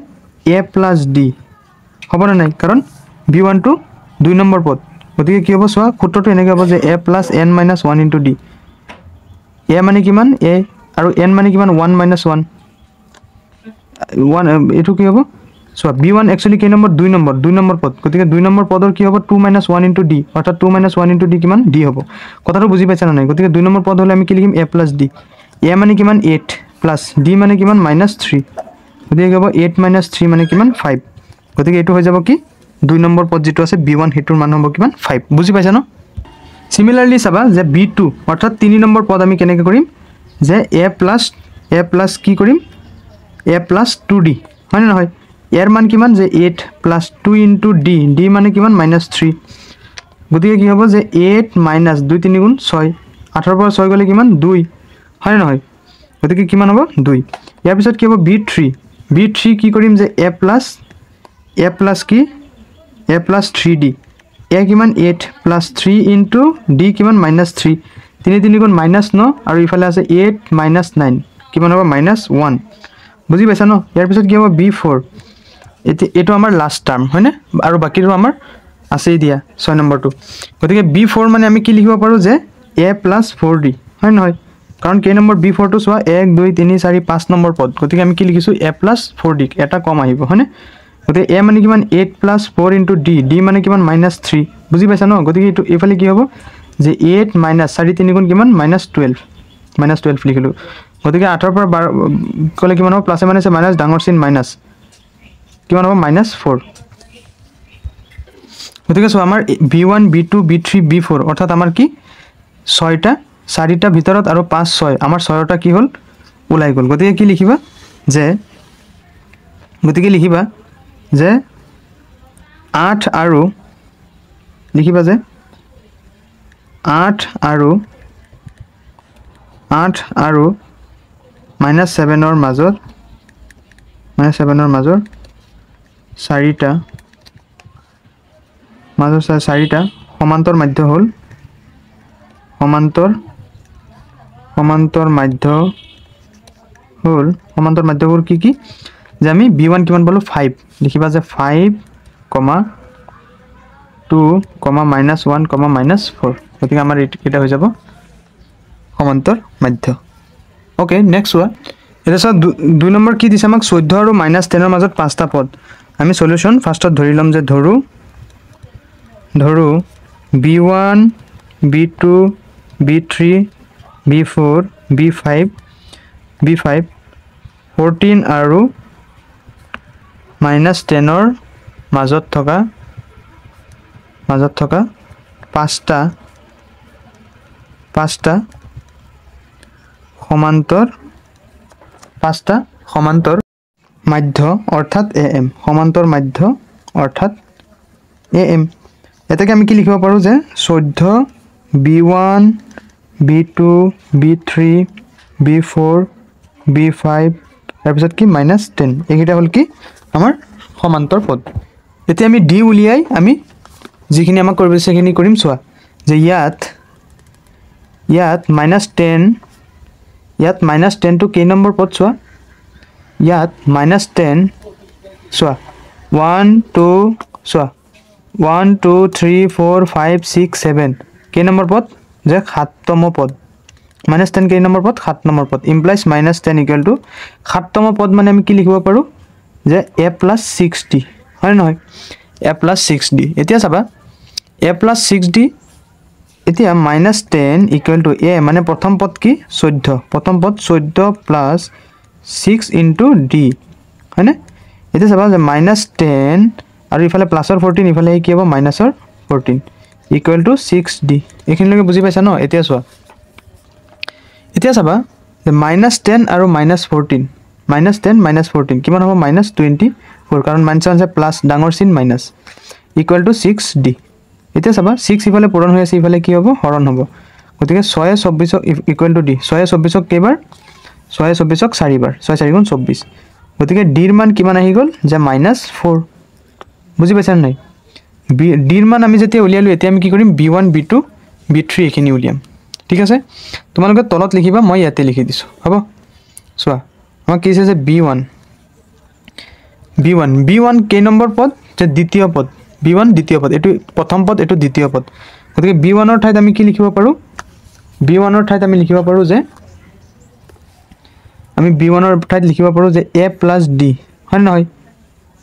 a + d হ'ব না নাই কাৰণ b1 টো 2 নম্বৰ পদ গতিকে কি হ'ব চোৱা সূত্ৰটো এনেকৈ হ'ব যে a + n - 1 * d a মানে কিমান a আৰু n মানে কিমান 1 - 1 এটো কি হ'ব সো b1 एक्चुअली কেই নম্বৰ 2 নম্বৰ পদ গতিকে 2 নম্বৰ পদৰ কি হ'ব 2 - 1 * d অৰ্থাৎ 2 - 1 * d কিমান d হ'ব কথাটো বুজি পাইছা না নাই গতিকে 2 নম্বৰ পদ হলে আমি কি লিখিম a + d a মানে কিমান 8 প্লাস d মানে কিমান -3 গতিকে কি হ'ব 8 - 3 মানে কিমান 5 গতিকে এটো হৈ যাব কি 2 নম্বৰ পদ যেটো আছে b1 হেতুৰ মান হ'ব কিমান 5 বুজি পাইছা ন সিমিলাৰলি চাবা যে b2 অৰ্থাৎ 3 নম্বৰ পদ আমি কেনেকৈ কৰিম যে a প্লাস কি কৰিম a + 2d হয় না নহয় ইয়াৰ মান কিমান যে 8 + 2 * d d মানে কিমান -3 গতিকে কি হ'ব যে 8 - 2 3 গুণ 6 8 ৰ পৰা 6 গলে কিমান 2 হয় না নহয় গতিকে কিমান হ'ব 2 ইয়াৰ পিছত কি হ'ব b3 কি কৰিম যে a plus কি a + 3d a কিমান 8 + 3 * d কিমান -3 3 3 গুণ -9 আৰু ইফালে আছে 8 - 9 কিমান হ'ব -1 বুজি পাইছা ন ইয়াৰ পিছত কি হ'ব b4 এটো আমাৰ লাষ্ট টাৰ্ম হয়নে আৰু বাকিটো আমাৰ আছেই দিয়া 6 নম্বৰটো গতিকে b4 মানে আমি কি লিখিব পাৰো যে a + 4d হয় নহয় কাৰণ কেই নম্বৰ b4 টো চোৱা 1 2 3 4 5 নম্বৰ পদ গতিকে আমি কি লিখিছো a + 4d এটা কম আহিব হয়নে গতিকে a মানে কিমান 8 + 4 * d d মানে কিমান -3 বুজি পাইছা ন গতিকে এটো এফালে কি হ'ব যে 8 - 4 3 গুণ কিমান -12 লিখিলো গতিকে 8 ৰ পৰা 12 কলে কিমান হ'ব প্লাসে মাইনাসে মাইনাস ডাঙৰ চিন মাইনাস কিমান হ'ব -4 গতিকে সো আমাৰ b1 b2 b3 b4 অৰ্থাৎ আমাৰ কি 6টা 4টা ভিতৰত আৰু 5 6 আমাৰ 6টা কি হ'ল ওলাই গল গতিকে কি লিখিবা যে 8 আৰু লিখিবা যে 8 আৰু -7 ৰ মাজত চাৰিটা সমান্তৰ মাধ্য হ'ল সমান্তৰ মাধ্যবোৰ কি যে আমি b1 কিমান পালো 5 লিখিবা যে 5, 2, -1, -4 গতিকে আমাৰ এটা হৈ যাব সমান্তৰ মাধ্য ওকে নেক্সট ওয়া এটা সব 2 নম্বৰ কি দিছে আমাক 14 আৰু -10 ৰ মাজত 5টা পদ আমি সলিউশন ফাৰ্স্টত ধৰি লম যে ধৰু b1 b2 b3 b4 b5 14 আৰু -10 ৰ মাজত থকা 5টা সমান্তৰ মাধ্য অৰ্থাৎ am সমান্তৰ মাধ্য অৰ্থাৎ am এটাকে আমি কি লিখিব পাৰো যে 14 b1 b2 b3 b4 b5 তাৰ পিছত কি -10 এইটা হল কি আমাৰ সমান্তৰ পদ এতিয়া আমি d উলিয়াই আমি যিখিনি আমাক কৰিব আছে সেইখিনি কৰিম চোৱা যে ইয়াত -10 টু কেই নম্বৰ পদ চোৱা ইয়াত -10 চোৱা 1 2 চোৱা 1 2 3 4 5 6 7 কেই নম্বৰ পদ যে 7তম পদ -10 কেই নম্বৰ পদ 7 নম্বৰ পদ ইমপ্লাইজ -10 ইকুৱেল টু 7তম পদ মানে আমি কি লিখিব পাৰো যে a + 6d হয় নহয় a + 6d এতিয়া চাবা a + 6d এতিয়া -10 ইকুৱেল টু a মানে প্ৰথম পদ কি 14 প্ৰথম পদ 14 + 6 * d হয়নে এতিয়া চাবা যে -10 আৰু ইফালে প্লাসৰ 14 ইফালে কি হ'ব মাইনাসৰ 14 ইকুৱেল টু 6d এইখিনিলৈকে বুজি পাইছা ন এতিয়া চোৱা এতিয়া চাবা যে -10 আৰু -14 -10 -14 কিমান হ'ব -24 কাৰণ মাইনাস আছে প্লাস ডাঙৰ চিন মাইনাস ইকুৱেল টু 6d এতিয়া চাবা 6 ইফালে পূৰণ হৈ আছে ইফালে কি হ'ব হৰণ হ'ব গতিকে 6 24 ইকুৱেল টু d 6 24 কেইবাৰ 6 24 4 বাৰ 6 4 গুণ 24 গতিকে d ৰ মান কিমান আহি গল যে -4 বুজি পাইছা নাই d ৰ মান আমি যেতিয়া উলিয়ালো এতিয়া আমি কি কৰিম b1 b2 b3 এখিনি উলিয়াম ঠিক আছে তোমালোকে তলত লিখিবা মই ইয়াতে লিখি দিছো হ'ব চোৱা আমাক কি আছে যে b1 কেই নম্বৰ পদ যে দ্বিতীয় পদ b1 দ্বিতীয় পদ এটো প্ৰথম পদ এটো দ্বিতীয় পদ গতিকে b1 ৰ ঠাইত আমি কি লিখিব পাৰো b1 ৰ ঠাইত আমি লিখিব পাৰো যে আমি b1 ৰ ঠাইত লিখিব পাৰো যে a + d হয় নহয়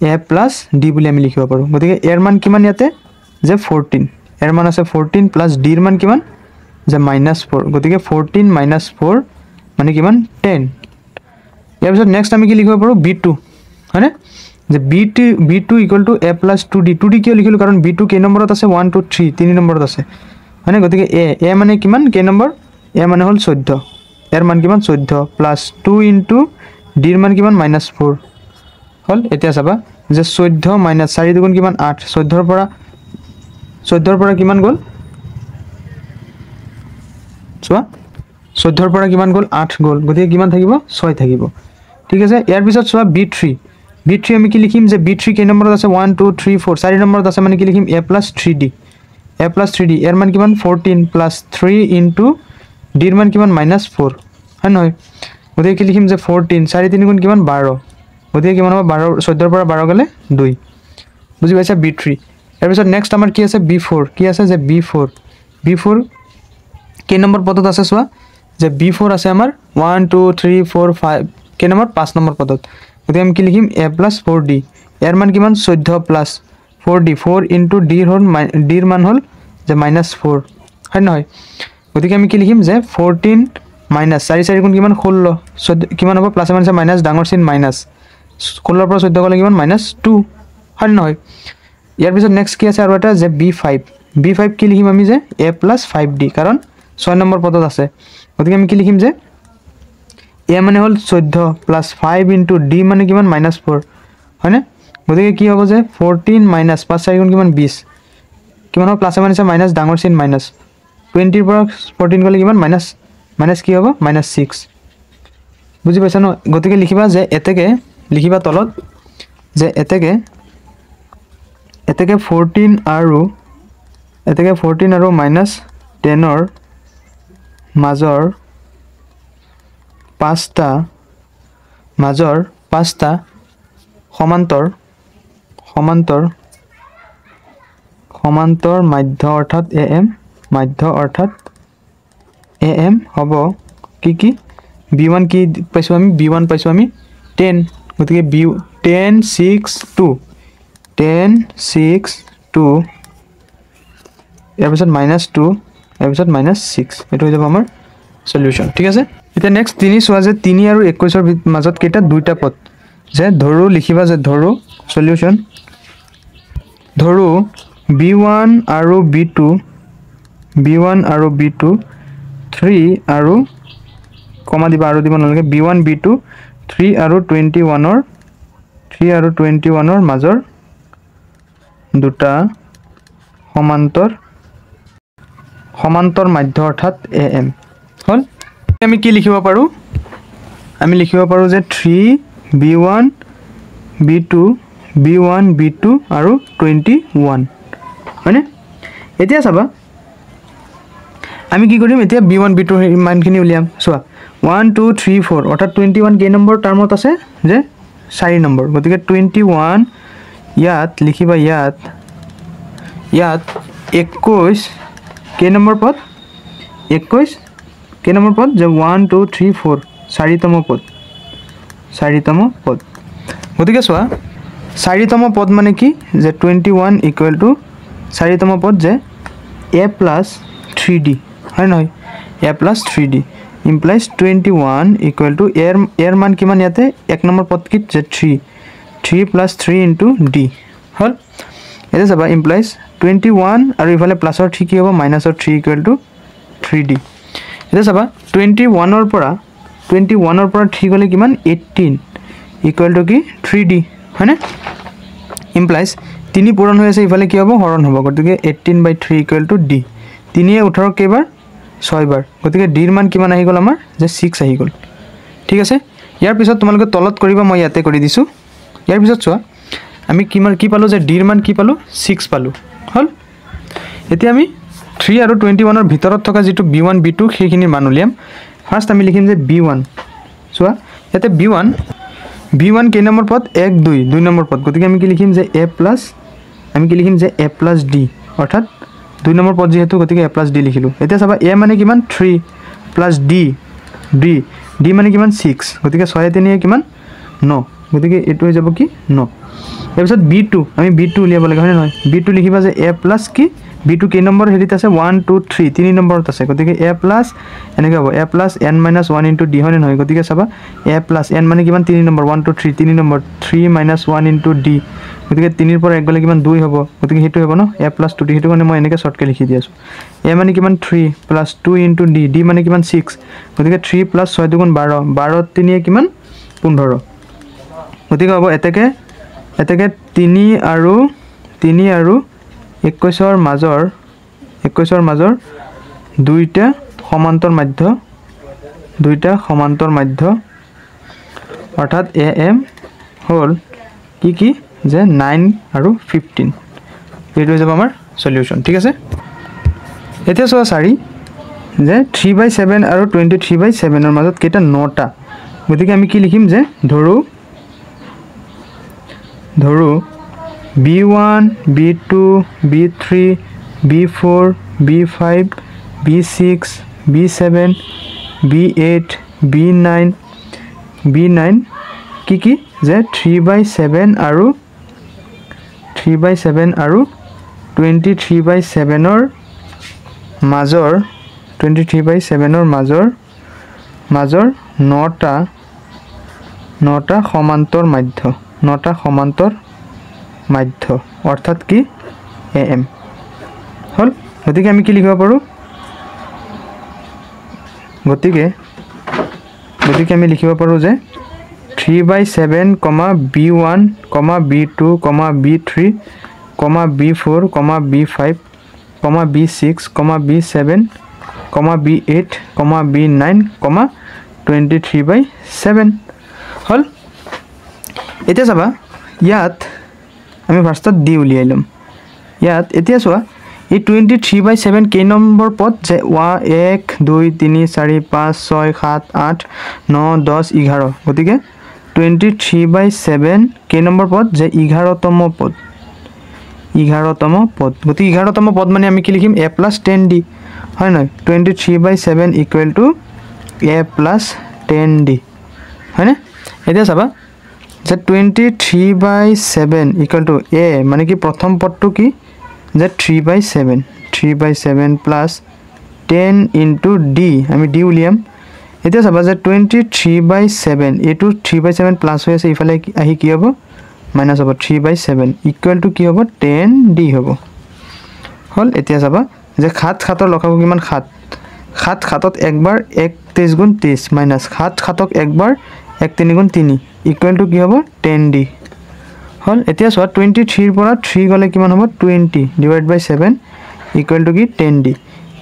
a + d বুলি আমি লিখিব পাৰো গতিকে এৰ মান কিমান ইয়াতে যে 14 এৰ মান আছে 14 + d ৰ মান কিমান যে -4 গতিকে 14 - 4 মানে কিমান 10 ইয়াৰ পিছত নেক্সট আমি কি লিখিব পাৰো b2 হয়নে যে b2 equal to a + 2d কিয় লিখিলো কাৰণ b2 কেই নম্বৰত আছে 1 2 3 3 নম্বৰত আছে হয়নে গতিকে a মানে কিমান কেই নম্বৰ a মানে হ'ল 14 এৰ মান কিমান 14 + 2 * d ৰ মান কিমান -4 হল এতিয়া চাবা যে 14 - 4 দুগুণ কিমান 8 14 ৰ পৰা কিমান গল চোৱা 14 ৰ পৰা কিমান গল 8 গল গতিকে কিমান থাকিব 6 থাকিব ঠিক আছে ইয়াৰ পিছত চোৱা b3 আমি কি লিখিম যে b3 কেই নম্বৰত আছে 1 2 3 4 4 নম্বৰত আছে মানে কি লিখিম a + 3d এৰ মান কিমান 14 + 3 * d ৰ মান কিমান -4 হয় নহয় গতিকে কি লিখিম যে 14 4 3 গুণ কিমান 12 গতিকে কিমান হ'ব 12 14 পৰা 12 গ'লে 2 বুজি পাইছা B3 ইয়াৰ পিছত নেক্সট আমাৰ কি আছে B4 কি আছে যে B4 কেই নম্বৰ পদত আছে চোৱা যে B4 আছে আমাৰ 1 2 3 4 5 কেই নম্বৰ 5 নম্বৰ পদত গতিকে আমি কি লিখিম a + 4d ইয়াৰ মান কিমান 14 প্লাস 4d 4 ইনটু d ৰ মান হল যে -4 হয় নহয় গতিকে আমি কি লিখিম যে 14 - 4 4 গুণ কিমান 16 কিমান হ'ব প্লাস মাইনাস মাইনাস ডাঙৰ চিন মাইনাস 16 পৰা 14 গলে কিমান -2 হয় নহয় ইয়াৰ পিছত নেক্সট কি আছে আৰু এটা যে B5 কি লিখিম আমি যে a + 5d কাৰণ 6 নম্বৰ পদত আছে গতিকে আমি কি লিখিম যে a মানে হল 14 প্লাস 5 ইনটু d মানে কিমান -4 হয়নে গতিকে কি হ'ব যে 14 - 5 4 গুণ কিমান 20 কিমান হ'ব প্লাস মাইনাস মাইনাস ডাঙৰ চিন মাইনাস 20 ৰ পৰা 14 গলে কিমান মাইনাস কি হ'ব -6 বুজি পাইছা ন গতিকে লিখিবা যে এতেকে লিখিবা তলত যে এতেকে 14 আৰু -10 ৰ মাজৰ পাঁচটা সমান্তৰ মাধ্য অৰ্থাৎ am হ'ব কি b1 কি পাইছো আমি b1 পাইছো আমি 10 গতিকে b 10 6 2 ইয়াৰ পিছত -2 ইয়াৰ পিছত -6 এটো হৈ যাব আমাৰ সলিউশন ঠিক আছে এটা নেক্সট 3 চোৱা যে 3 আৰু 21 ৰ মাজত কেটা দুইটা পদ যে ধৰো লিখিবা যে ধৰো সলিউশন ধৰো b1 আৰু b2 3 আৰু কমা দিবা আৰু দিব নালাগে b1 b2 3 আৰু 21 ৰ মাজৰ দুটা সমান্তৰ মাধ্য অৰ্থাৎ am হল আমি কি লিখিব পাৰো আমি লিখিব পাৰো যে 3 b1 b2 আৰু 21 হয়নে এতিয়া চাবা আমি কি কৰিম এতিয়া b1 b2 ৰ মানখিনি উলিয়াম চোৱা 1 2 3 4 অৰ্থাৎ 21 কেই নম্বৰ টাৰ্মত আছে যে 4 নম্বৰ গতিকে 21 ইয়াত লিখিবা ইয়াত 21 কেই নম্বৰ পদ 21 কেই নম্বৰ পদ যে 1 2 3 4 চাৰিতম পদ গতিকে চোৱা চাৰিতম পদ মানে কি যে 21 ইকুৱেল টু চাৰিতম পদ যে a + 3d হয় নহয় a + 3d implies 21 equal to air মান কিমান ইয়াতে এক নম্বৰ পদ কি যে 3 + 3 into d হল এটা চাবা implies 21 আৰু ইফালে প্লাসৰ 3 কি হ'ব মাইনাসৰ 3 equal to 3d এটা চাবা 21 ৰ পৰা 3 গলে কিমান 18 equal to কি 3d হয়নে implies 3 পূৰণ হৈ আছে ইফালে কি হ'ব হৰণ হ'ব গতিকে 18/3 equal to d 3 এ 18 কেইবাৰ 6 বাৰ গতিকে d ৰ মান কিমান আহি গল আমাৰ যে 6 আহি গল ঠিক আছে ইয়াৰ পিছত তোমালোকে তলত কৰিবা মই ইয়াতে কৰি দিছো ইয়াৰ পিছত চোৱা আমি কি পালো যে d ৰ মান কি পালো 6 পালো হল এতিয়া আমি 3 আৰু 21 ৰ ভিতৰত থকা যেটো b1 b2 সেইখিনি মান উলিয়াম ফাৰ্স্ট আমি লিখিম যে b1 চোৱা ইয়াতে b1 কেই নম্বৰ পদ 1 2 নম্বৰ পদ গতিকে আমি কি লিখিম যে a + d অৰ্থাৎ 2 নম্বৰ পদ যেহেতু গতিকে a + d লিখিলো এতিয়া চাবা a মানে কিমান 3 + d মানে কিমান 6 গতিকে 6 3 এ কিমান 9 গতিকে এটো হৈ যাব কি 9 তাৰপিছত b2 আমি b2 উলিয়াব লাগে হয় নহয় b2 লিখিবা যে a + কি b2 কেই নম্বৰ হেৰিত আছে 1 2 3 3 নম্বৰত আছে গতিকে a + এনেকৈ হ'ব a + n - 1 into d হয় নহয় গতিকে চাবা a + n মানে কিমান 3 নম্বৰ 1 2 3 3 নম্বৰ 3 - 1 into d গতিকে 3 ৰ পৰা 1 গলে কিমান 2 হ'ব গতিকে হেতু হ'ব ন a + 2d হেতু কাৰণে মই এনেকৈ শৰ্টকে লিখি দি আছো a মানে কিমান 3 + 2 into d মানে কিমান 6 গতিকে 3 + 6 2 12 12 3 এ কিমান 15 গতিকে হ'ব এতেকে 3 আৰু 21 ৰ মাজৰ দুইটা সমান্তৰ মাধ্য অৰ্থাৎ am হল কি যে 9 আৰু 15 এটো হৈ যাব আমাৰ সলিউশন ঠিক আছে এতিয়া চোৱা 4 যে 3/7 আৰু 23/7 ৰ মাজত কেটা 9টা গতিকে আমি কি লিখিম যে ধৰো b1 b2 b3 b4 b5 b6 b7 b8 b9 কি যে 3/7 আৰু 23/7 ৰ মাজৰ 23/7 ৰ মাজৰ 9টা সমান্তৰ মাধ্য অৰ্থাৎ কি am হল গতিকে আমি কি লিখিব পাৰো গতিকে আমি লিখিব পাৰো যে 3/7, b1, b2, b3, b4, b5, b6, b7, b8, b9, 23/7 হল এতিয়া চাবা ইয়াত আমি ফাৰ্ষ্টত d উলিয়াই লম ইয়াত এতিয়া চোৱা এই 23/7 কেই নম্বৰ পদ যে 1 2 3 4 5 6 7 8 9 10 11 গতিকে 23/7 কেই নম্বৰ পদ যে 11তম পদ গতিকে 11তম পদ মানে আমি কি লিখিম a + 10d হয় না 23/7 = a + 10d হয় না এতিয়া চাবা যে 23/7 = a মানে কি প্ৰথম পদটো কি যে 3/7 + 10 * d আমি d উলিয়াম এতিয়া চাবা যে 23/7 এটো 3/7 প্লাস হৈ আছে ইফালে আহি কি হ'ব মাইনাস হ'ব 3/7 = কি হ'ব 10d হ'ব হল এতিয়া চাবা যে 7 ৰ লসাগু কিমান 7 7 একবাৰ 1 23 গুণ 23 মাইনাস 7 একবাৰ 1 3 গুণ 3 = কি হ'ব 10d হল এতিয়া চোৱা 23 ৰ পৰা 3 গলে কিমান হ'ব 20 / 7 = কি 10d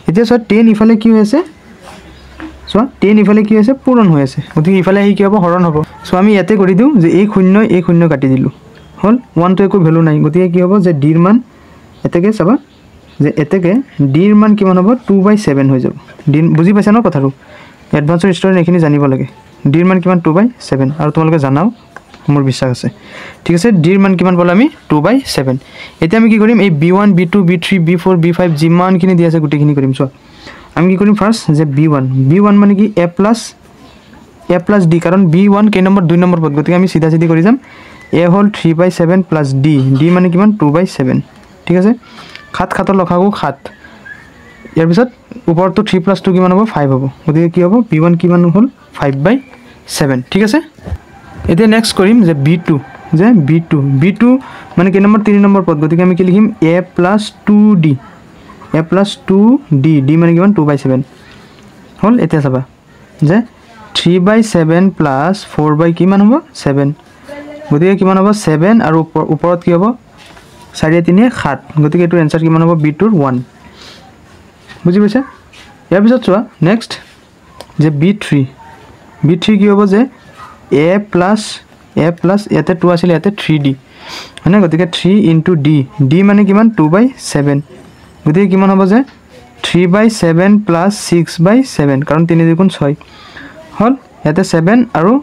এতিয়া চোৱা 10 ইফালে কি হৈ আছে সো 10 ইফালে কি আছে পূৰণ হৈ আছে গতিকে ইফালে আহি কি হ'ব হৰণ হ'ব সো আমি ইয়াতে কৰি দিও যে এই শূন্য কাটি দিলু হল 1 তো একো ভ্যালু নাই গতিকে কি হ'ব যে d ৰ মান এতেকে চাবা যে এতেকে d ৰ মান কিমান হ'ব 2/7 হৈ যাব d বুজি পাইছা ন কথাটো এডভান্সৰ ষ্টুডেন্ট এখিনি জানিব লাগে d ৰ মান কিমান 2/7 আৰু তোমালোকে জানাও মোৰ বিশ্বাস আছে ঠিক আছে d ৰ মান কিমান বল আমি 2/7 এতিয়া আমি কি কৰিম এই b1 b2 b3 b4 b5 জিমান কিনি দি আছে গুটিখিনি কৰিম সো আমি কি কৰিম ফাৰ্স্ট যে b1 মানে কি a plus d কাৰণ b1 কে নম্বৰ 2 নম্বৰ পদ গতিকে আমি সিধা কৰি যাম a হল 3/7 plus d মানে কিমান 2/7 ঠিক আছে 7 ৰ লসাগু 7 ইয়াৰ পিছত ওপৰটো 3 plus 2 কিমান হ'ব 5 হ'ব গতিকে কি হ'ব b1 কিমান হ'ল 5/7 ঠিক আছে এতিয়া নেক্সট কৰিম যে b2 মানে কে নম্বৰ 3 নম্বৰ পদ গতিকে আমি কি লিখিম a plus 2d a plus 2d d মানে কিমান 2/7 হল এতিয়া চাবা যে 3/7 plus 4 কিমান হ'ব 7 গতিকে কিমান হ'ব 7 আৰু ওপৰত কি হ'ব 4 3 7 গতিকে এটো आंसर কিমান হ'ব b2 ৰ 1 বুজি পাইছা ইয়াৰ পিছত চোৱা নেক্সট যে b3 কি হ'ব যে a plus ইয়াতে 2 আছিল ইয়াতে 3d মানে গতিকে 3 * d মানে কিমান 2/7 গতিকে কিমান হ'ব যে 3/7 plus 6/7 কাৰণ 3 * 6 হল ইয়াতে 7 আৰু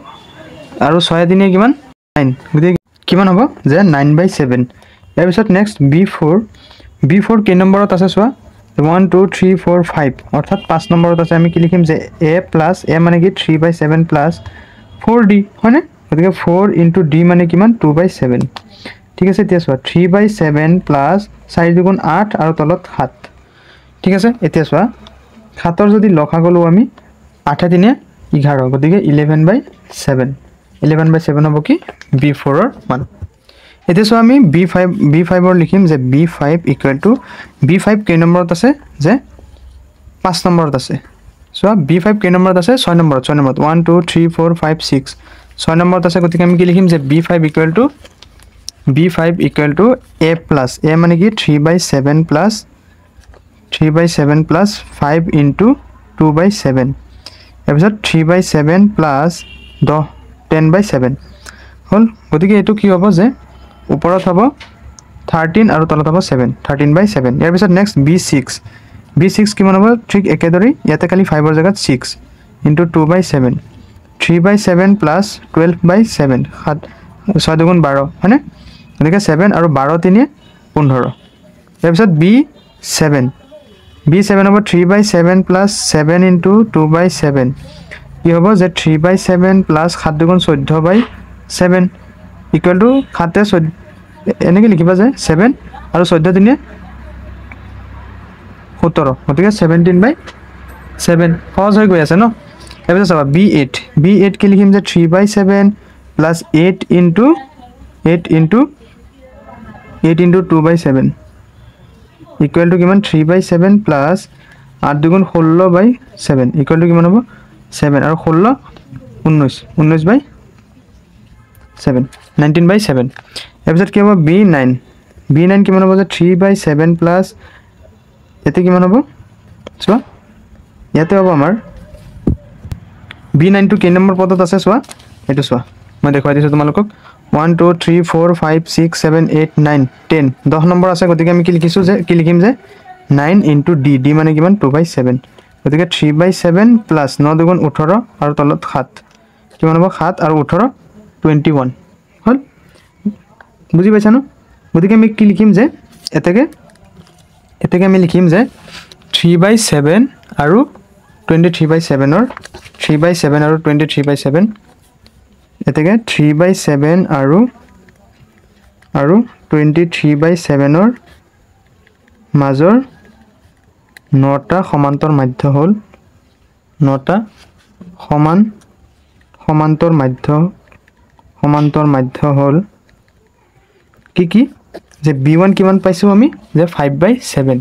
6 দিনে কিমান 9 গতিকে কিমান হ'ব যে 9/7 ইয়াৰ পিছত নেক্সট b4 কে নম্বৰত আছে চোৱা 1 2 3 4 5 অৰ্থাৎ 5 নম্বৰত আছে আমি কি লিখিম যে a মানে কি 3/7 plus 4d হয়নে গতিকে 4 * d মানে কিমান 2/7 ঠিক আছে এতিয়া চোৱা 3/7 plus 4 * 8 আৰু তলত 7 ঠিক আছে এতিয়া চোৱা 7 ৰ যদি লসাগু লও আমি 8 3 11 গতিকে 11/7 হ'ব কি b4 ৰ মান এতিয়া চোৱা আমি b5 ৰ লিখিম যে b5 কে নম্বৰত আছে যে 5 নম্বৰত আছে চোৱা b5 কে নম্বৰত আছে 6 নম্বৰত 1 2 3 4 5 6 6 নম্বৰত আছে গতিকে আমি কি লিখিম যে b5 a plus a মানে কি 3/7 plus 5 into 2/7 এপিছত 3/7 plus 10/7 হল গতিকে এটো কি হ'ব যে ওপৰত হ'ব 13 আৰু তলত হ'ব 7 13/7 ইয়াৰ পিছত নেক্সট b6 কিমান হ'ব ঠিক একেদৰে ইয়াতে খালি 5 ৰ জায়গাত 6 into 2/7 3/7 প্লাছ 12/7 6 দুগুণ 12 হয়নে গতিকে 7 আৰু 12 3 15 তাৰপিছত B7 হ'ব 3/7 প্লাছ 7 ইনটু 2/7 কি হ'ব যে 3/7 প্লাছ 7 দুগুণ 14/7 ইকুৱেল টু 7 14 এনেকৈ লিখিবা যে 7 আৰু 14 3 17 গতিকে 17/7 সহজ হৈ গৈ আছে ন তাৰপিছত চাবা B8 কি লিখিম যে 3/7 প্লাছ 8 ইনটু 2/7 ইকুৱেল টু কিমান 3/7 প্লাছ 8 দুগুণ 16/7 ইকুৱেল টু কিমান হ'ব 7 আৰু 16 19/7 19/7 তাৰপিছত কি হ'ব B9 কিমান হ'ব যে 3/7 প্লাছ ইয়াতে কিমান হ'ব চোৱা ইয়াতে হ'ব আমাৰ B9 টো কেই নম্বৰ পদত আছে চোৱা এইটো চোৱা মই দেখুৱাই দিছোঁ তোমালোকক 1 2 3 4 5 6 7 8 9 10 10 নম্বৰ আছে গতিকে আমি কি লিখিম যে 9 ইনটু D মানে কিমান 2/7 গতিকে 3/7 প্লাছ 9 দুগুণ 18 আৰু তলত 7 কিমান হ'ব 7 আৰু 18 21 হ'ল বুজি পাইছা ন গতিকে আমি কি লিখিম যে এতেকে আমি লিখিম যে 3/7 আৰু 23/7 ৰ 3/7 আৰু 23/7 এতেকে 3/7 আৰু 23/7 ৰ মাজৰ 9টা সমান্তৰ মাধ্য হ'ল 9টা সমান্তৰ মাধ্য হ'ল কি যে B1 কিমান পাইছো আমি যে 5/7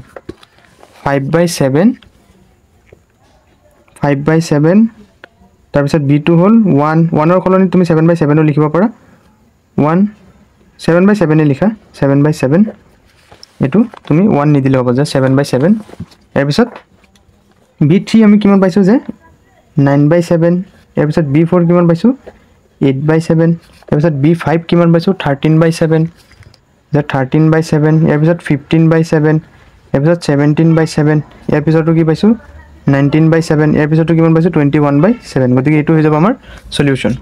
তাৰপিছত B2 হ'ল 1 ৰ সলনি তুমি 7/7 লিখিব পাৰা 7/7 লিখা 7/7 এটো তুমি 1 নিদিলে হ'ব যে 7/7 তাৰপিছত B3 আমি কিমান পাইছো যে 9/7 তাৰপিছত B4 কিমান পাইছো 8/7 তাৰপিছত B5 কিমান পাইছো 13/7 যে 13/7 ইয়াৰ পিছত 15/7 ইয়াৰ পিছত 17/7 ইয়াৰ পিছতো কি পাইছো 19/7 ইয়াৰ পিছতো কিমান পাইছো 21/7 গতিকে এইটো হৈ যাব আমাৰ সলিউশন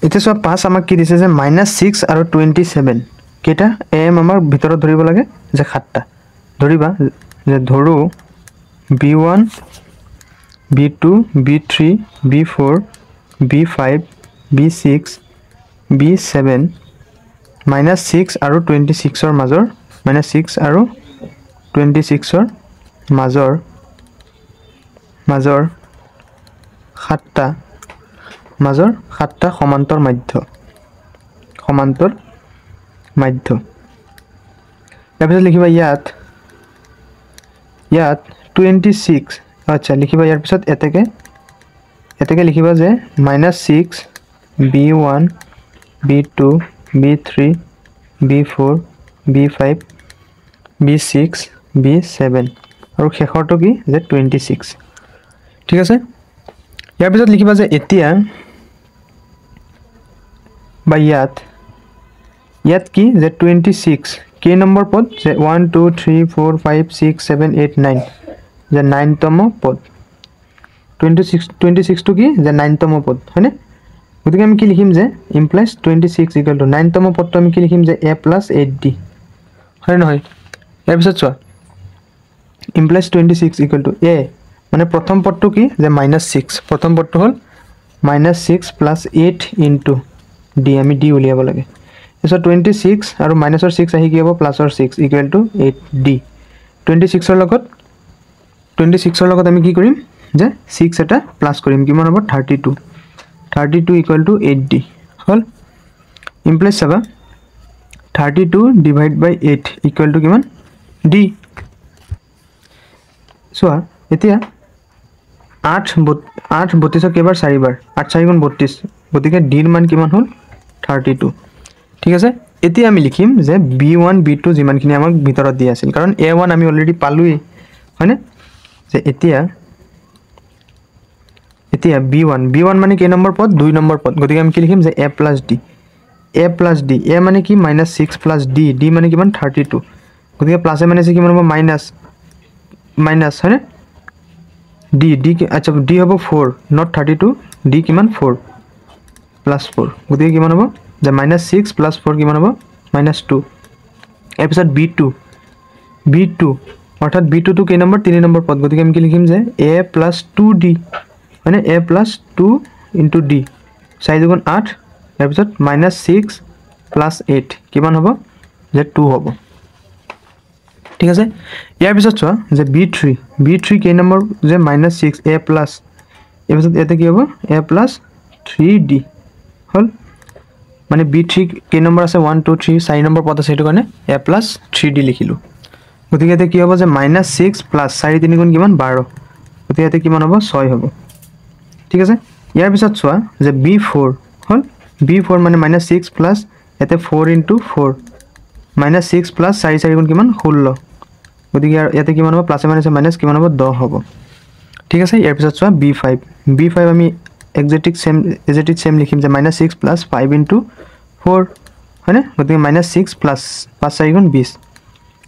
এতিয়া সব পাস আমাক কি দিছে যে -6 আৰু 27 কেটা m আমাৰ ভিতৰত ধৰিব লাগে যে 7টা ধৰিবা যে ধৰু B1 B2 B3 B4 B5 B6 B7 -6 আৰু 26 ৰ মাজৰ -6 আৰু 26 ৰ মাজৰ 7টা সমান্তৰ মাধ্য তাৰপিছত লিখিবা ইয়াত 26 আচ্ছা লিখিবা ইয়াৰ পিছত এতেকে লিখিবা যে -6 B1 B2 B3 B4 B5 B6 B7 আৰু শেষৰটো কি যে 26 ঠিক আছে ইয়াৰ পিছত লিখিবা যে এতিয়া বা ইয়াত কি যে 26 কেই নম্বৰ পদ যে 1 2 3 4 5 6 7 8 9 যে 9তম পদ 26 টো কি যে 9তম পদ হয়নে গতিকে আমি কি লিখিম যে ইমপ্লাইজ 26 ইকুৱেল টু 9তম পদটো আমি কি লিখিম যে a + 8d হয় নহয় ইয়াৰ পিছত চোৱা ইমপ্লাইজ 26 ইকুৱেল টু a মানে প্ৰথম পদটো কি যে -6 প্ৰথম পদটো হ'ল -6 + 8 ইনটু d আমি d উলিয়াব লাগে এso 26 আৰু -6 আহি কি হ'ব +6 ইকুৱেল টু 8d 26 ৰ লগত আমি কি কৰিম যে 6 এটা প্লাস কৰিম কিমান হ'ব 32 equal to 8d hall implies চাবা 32 ডিভাইড বাই 8 ইকুৱেল টু কিমান d চোৱা এতিয়া 8 32 কেবাৰ 4 বাৰ 8 4 গুণ 32 গতিকে d ৰ মান কিমান হ'ল 32 ঠিক আছে এতিয়া আমি লিখিম যে b1 b2 যিমানখিনি আমাক ভিতৰত দিয়া আছিল কাৰণ a1 আমি অলৰেডি পালোই হয়নে যে এতিয়া b1 মানে কেই নম্বৰ পদ 2 নম্বৰ পদ গতিকে আমি কি লিখিম যে a + d a মানে কি -6 + d মানে কিমান 32 গতিকে প্লাসে মাইনাসে কিমান হ'ব মাইনাস হয়নে d আচ্ছা d হ'ব 4 not 32 ডি কিমান 4 প্লাস 4 গতিকে কিমান হ'ব যে -6 প্লাস 4 কিমান হ'ব -2 এর পিছত b2 অর্থাৎ b2 তো কেই নম্বৰ 3 নম্বৰ পদ গতিকে আমি কি লিখিম যে a plus 2d মানে a plus 2 into d 4 দুগুণ 8 এর পিছত -6 plus 8 কিমান হ'ব যে 2 হ'ব ঠিক আছে ইয়াৰ পিছত চোৱা যে b3 কেই নম্বৰ যে -6 a plus এর পিছত এতে কি হ'ব a plus 3d হল মানে b3 কেই নম্বৰ আছে 1 2 3 4 নম্বৰ পদ আছে হেতু কাৰণে a plus 3d লিখিলো গতিকে এতে কি হ'ব যে -6 plus 4 3 গুণ কিমান 12 গতিকে এতে কিমান হ'ব 6 হ'ব ঠিক আছে ইয়াৰ পিছত চোৱা যে b4 হল b4 মানে -6 plus এতে 4 into 4 -6 plus 4 4 গুণ কিমান 16 গতিকে এতে কিমান হ'ব প্লাস মাইনাস মাইনাস কিমান হ'ব 10 হ'ব ঠিক আছে ইয়াৰ পিছত চোৱা b5 আমি এক্সাক্টলি সেম লিখিম যে -6 plus 5 into 4 হয়নে গতিকে -6 plus 5 4 গুণ 20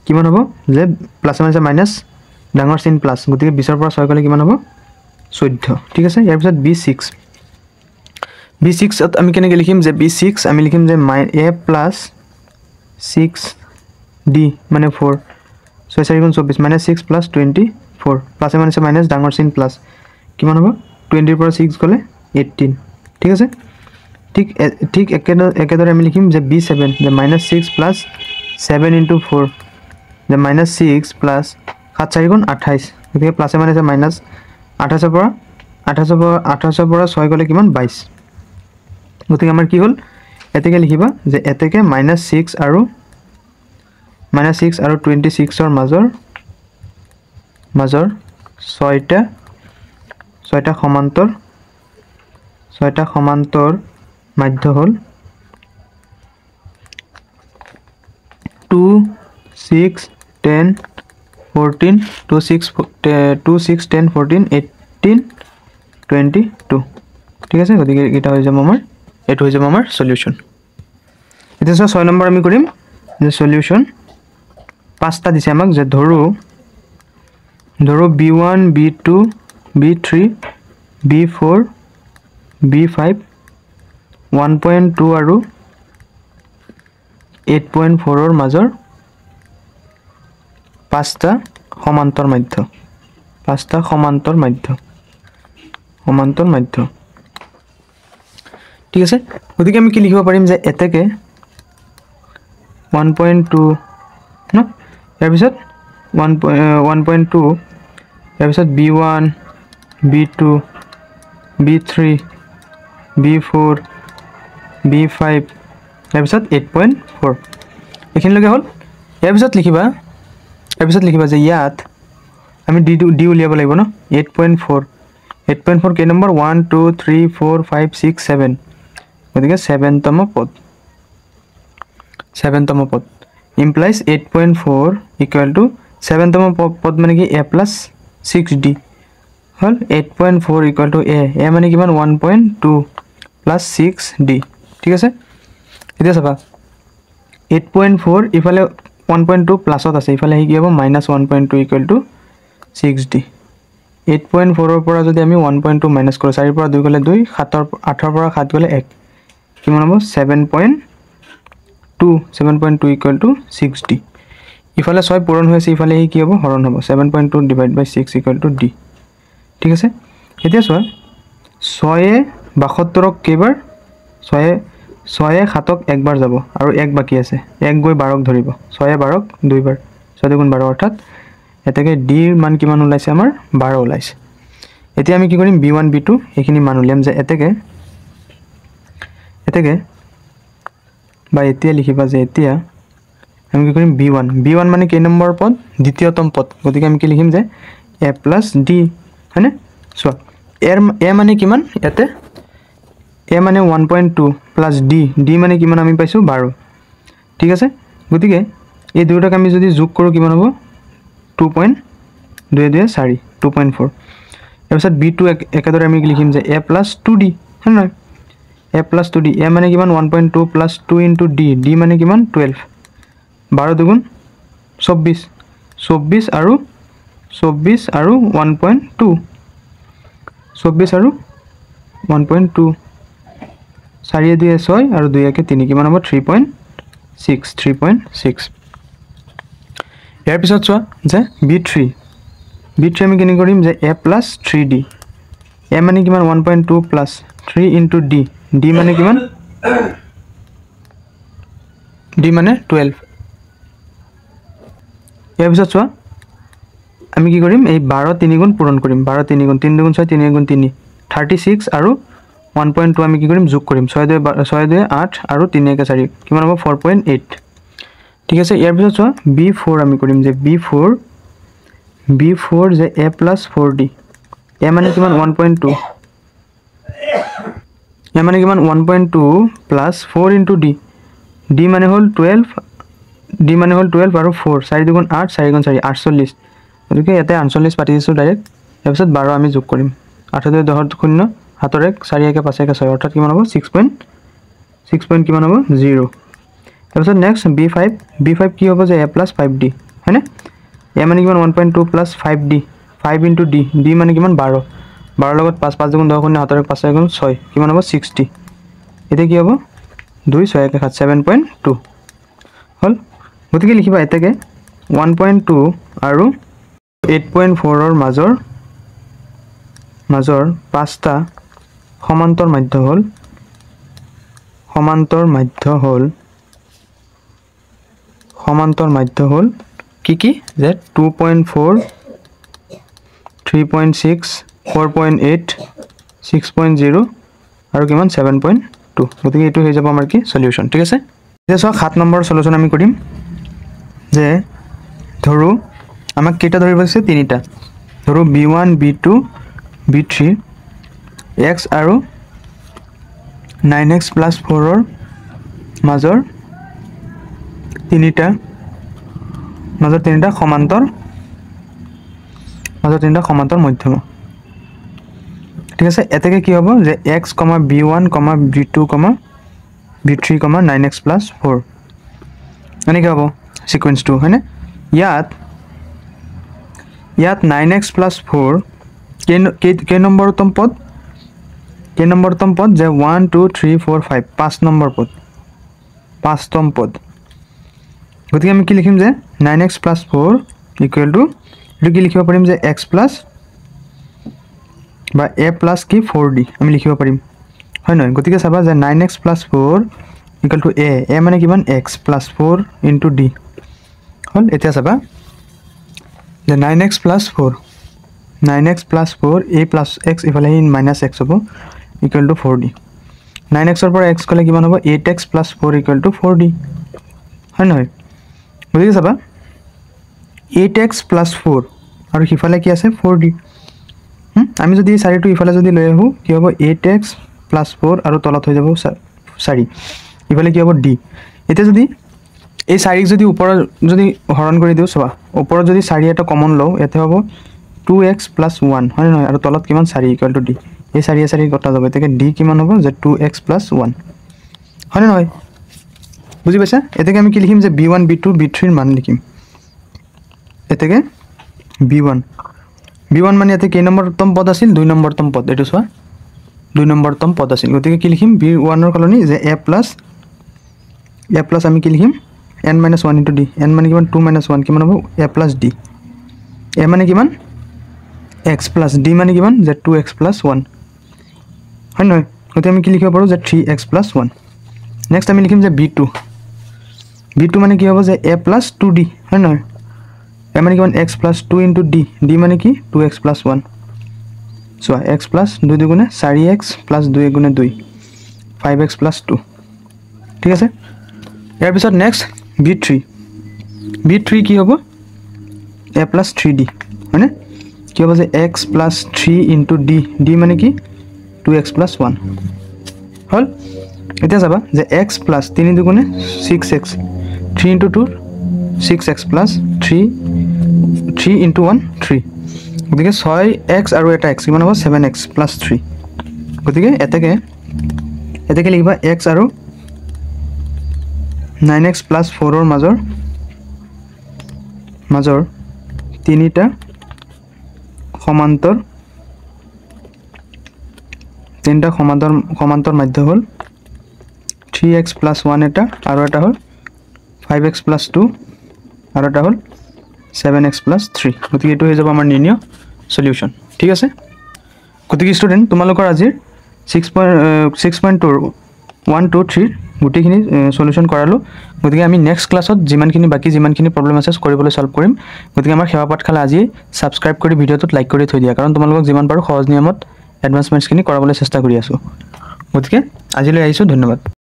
কিমান হ'ব যে প্লাস মাইনাস মাইনাস ডাঙৰ চিন প্লাস গতিকে 20 ৰ পৰা 6 গলে কিমান হ'ব 14 ঠিক আছে ইয়াৰ পিছত b6 আমি কেনেকৈ লিখিম যে b6 আমি লিখিম যে a plus 6d মানে 4 6 4 গুণ 24 -6 plus 24 প্লাস মাইনাস মাইনাস ডাঙৰ চিন প্লাস কিমান হ'ব 20 ৰ পৰা 6 গলে 18 ঠিক আছে ঠিক একেদৰে আমি লিখিম যে b7 যে -6 plus 7 into 4 যে -6 plus 7 4 গুণ 28 গতিকে প্লাস মাইনাস মাইনাস 28 ৰ পৰা 6 গলে কিমান 22 গতিকে আমাৰ কি হ'ল এতেকে লিখিবা যে এতেকে -6 আৰু 26 ৰ মাজৰ 6টা সমান্তৰ মাধ্য হ'ল 2 6 10 14 2 6 10 14 18 22 ঠিক আছে গতিকে এটা হৈ যাব আমাৰ এটো হৈ যাব আমাৰ সলিউশন এটা 6 নম্বৰ আমি কৰিম যে সলিউশন পাঁচটা দিছে আমাক যে ধৰো b1 b2 b3 b4 b5 1.2 আৰু 8.4 ৰ মাজৰ পাঁচটা সমান্তৰ মাধ্য ঠিক আছে গতিকে আমি কি লিখিব পাৰিম যে এতেকে 1.2 ন ইয়াৰ পিছত 1.2 ইয়াৰ পিছত b1 b2 b3 b4 b5 ইয়াৰ পিছত 8.4 এখিনলৈকে হ'ল ইয়াৰ পিছত লিখিবা যে ইয়াত আমি ডি উলিয়াব লাগিব ন 8.4 কেই নম্বৰ 1 2 3 4 5 6 7 গতিকে 7তম পদ implies 8.4 equal to 7তম পদ মানে কি a plus 6d hall 8.4 equal to a মানে কিমান 1.2 plus 6d ঠিক আছে এতিয়া চাবা 8.4 ইফালে 1.2 প্লাসত আছে ইফালে কি হ'ব -1.2 equal to 6d 8.4 ৰ পৰা যদি আমি 1.2 মাইনাস কৰো 4 ৰ পৰা 2 গলে 2 7 ৰ 8 ৰ পৰা 7 গলে 1 কিমান হ'ব 7.2 equal to 6d ইফালে 6 পূৰণ হৈ আছে ইফালে কি হ'ব হৰণ হ'ব 7.2 divided by 6 equal to d ঠিক আছে এতিয়া চোৱা 6 এ 72 ক কেইবাৰ 6 এ 7ক একবাৰ যাব আৰু 1 বাকি আছে 1 গৈ 12ক ধৰিব 6 এ 12ক দুইবাৰ 6 গুণ 12 অৰ্থাৎ এতেকে d ৰ মান কিমান ওলাইছে আমাৰ 12 ওলাইছে এতিয়া আমি কি কৰিম b1 b2 এখিনি মান উলিয়াম যে এতেকে বা এতিয়া লিখিবা যে এতিয়া আমি কি কৰিম b1 মানে কেই নম্বৰ পদ দ্বিতীয়তম পদ গতিকে আমি কি লিখিম যে a plus d হয়নে চোৱা a মানে কিমান এতে a মানে 1.2 plus d মানে কিমান আমি পাইছো 12 ঠিক আছে গতিকে এই দুটাক আমি যদি যোগ কৰো কিমান হ'ব 2.2 4 2.4 এপিছত b2 একেদৰে আমি লিখিম যে a plus 2d হয়নে a plus 2d a মানে কিমান 1.2 plus 2 into d মানে কিমান 12 12 দুগুণ 24 আৰু 1.2 24 আৰু 1.2 4 2 6 আৰু 2 1 3 কিমান হ'ব 3.6 ইয়াৰ পিছত চোৱা যে b3 আমি কেনে কৰিম যে a plus 3d a মানে কিমান 1.2 plus 3 into d d মানে কিমান d মানে 12 ইয়াৰ পিছত চোৱা আমি কি কৰিম এই 12 3 গুণ পূৰণ কৰিম 12 3 গুণ 3 দুগুণ 6 3 গুণ 3 36 আৰু 1.2 আমি কি কৰিম যোগ কৰিম 6 2 8 আৰু 3 1 4 কিমান হ'ব 4.8 ঠিক আছে ইয়াৰ পিছত চোৱা b4 আমি কৰিম যে b4 যে a plus 4d a মানে কিমান 1.2 a মানে কিমান 1.2 plus 4 into d d মানে হল 12 d মানে হল 12 আৰু 4 4 দুগুণ 8 4 গুণ 4 48 গতিকে ইয়াতে 48 পাতি দিছো ডাইৰেক্ট ইয়াৰ পিছত 12 আমি যোগ কৰিম 8 2 10 0 7 1 4 1 5 1 6 অৰ্থাৎ কিমান হ'ব 6 কিমান হ'ব 0 তাৰপিছত নেক্সট b5 কি হ'ব যে a plus 5d হয়নে a মানে কিমান 1.2 plus 5d 5 into d d মানে কিমান 12 12 লগত 5 5 দুগুণ 10 0 7 1 5 6 গুণ 6 কিমান হ'ব 60 এতে কি হ'ব 2 6 1 7.2 হল গতিকে লিখিবা এতেকে 1.2 আৰু 8.4 ৰ মাজৰ পাঁচটা সমান্তৰ মাধ্য হল কি যে 2.4 3.6 4.8 6.0 আৰু কিমান 7.2 গতিকে এটো হৈ যাব আমাৰ কি সলিউশন ঠিক আছে এতিয়া সো 7 নম্বৰ সলিউশন আমি কৰিম যে ধৰো আমাক কেটা ধৰিব আছে তিনিটা ধৰো b1 b2 b3 x আৰু 9x plus 4 ৰ মাজৰ তিনিটা সমান্তৰ মধ্যম ঠিক আছে এতেকে কি হ'ব যে x, b1, b2, b3, 9x plus 4 মানে কি হ'ব সিকোয়েন্স 2 হয়নে ইয়াত 9x plus 4 কে নম্বৰতম পদ যে 1 2 3 4 5 5 নম্বৰ পদ পাঁচতম পদ গতিকে আমি কি লিখিম যে 9x plus 4 equal to এটো কি লিখিব পাৰিম যে x plus বা a plus কি 4d আমি লিখিব পাৰিম হয় নহয় গতিকে চাবা যে 9x plus 4 equal to a মানে কিমান x plus 4 into d হল এতিয়া চাবা যে 9x plus 4 a plus x ইফালে minus x হ'ব equal to 4d 9x ৰ পৰা x কলে কিমান হ'ব 8x plus 4 equal to 4d হয় নহয় বুজিছা চাবা 8x plus 4 আৰু হিফালে কি আছে 4d আমি যদি 4 টো ইফালে যদি লৈ আহু কি হ'ব 8x plus 4 আৰু তলত হৈ যাব 4 ইফালে কি হ'ব d এতিয়া যদি এই 4 যদি ওপৰ যদি হৰণ কৰি দিও সবা ওপৰ যদি 4 এটা কমন লও এতে হ'ব 2x plus 1 হয় নহয় আৰু তলত কিমান 4 equal to d এই 4 কটা যাব এতে d কিমান হ'ব যে 2x plus 1 হয় নহয় বুজি পাইছা এতেকে আমি কি লিখিম যে b1 b2 b3 ৰ মান লিখিম এতেকে b1 মানে এতে কে নম্বৰতম পদ আছিল 2 নম্বৰতম পদ এটো সোৱা 2 নম্বৰতম পদ আছিল গতিকে কি লিখিম b1 ৰ কলনি যে a plus আমি কি লিখিম n - 1 into d n মানে কিমান 2 - 1 কিমান হ'ব a plus d a মানে কিমান x plus d মানে কিমান যে 2x plus 1 হয় নহয় গতিকে আমি কি লিখিব পাৰো যে 3x plus 1 নেক্সট আমি লিখিম যে b2 মানে কি হ'ব যে a plus 2d হয় নহয় a মানে কিমান x plus 2 into d মানে কি 2x plus 1 so x plus 2 দুগুণে 4x plus 2 গুণে 2 5x plus 2 ঠিক আছে ইয়াৰ পিছত নেক্সট b3 কি হ'ব a plus 3d হয়নে কি হ'ব যে x plus 3 into d মানে কি 2x plus 1 হল এতিয়া যাবা যে x plus 3 দুগুণে 6x 3 into 2 6x plus 3 into 1 3 গতিকে 6x আৰু এটা x কিমান হ'ব 7x plus 3 গতিকে এতেকে লিখিবা x আৰু 9x plus 4 ৰ মাজৰ তিনিটা তিনিটা সমান্তৰ মাধ্য হ'ল 3x + 1 এটা আৰু এটা হ'ল 5x + 2 আৰু এটা হ'ল 7x + 3 গতিকে এইটো হৈ যাব আমাৰ নিৰ্ণয় সলিউশন ঠিক আছে গতিকে ষ্টুডেন্ট তোমালোকৰ আজিৰ 6.1 2 3 গুটিখিনি সলিউশন কৰালো গতিকে আমি নেক্সট ক্লাছত যিমানখিনি প্ৰবলেম আছে কৰিবলৈ সলভ কৰিম গতিকে আমাৰ সেৱা পাঠশালা আজি সাবস্ক্ৰাইব কৰি ভিডিওটোত লাইক কৰি থৈ দিয়া কাৰণ তোমালোকক যিমান পাৰো সহজ নিয়মত এডভান্স মেথছখিনি কৰাবলৈ চেষ্টা কৰি আছো গতিকে আজিলৈ আহিছো ধন্যবাদ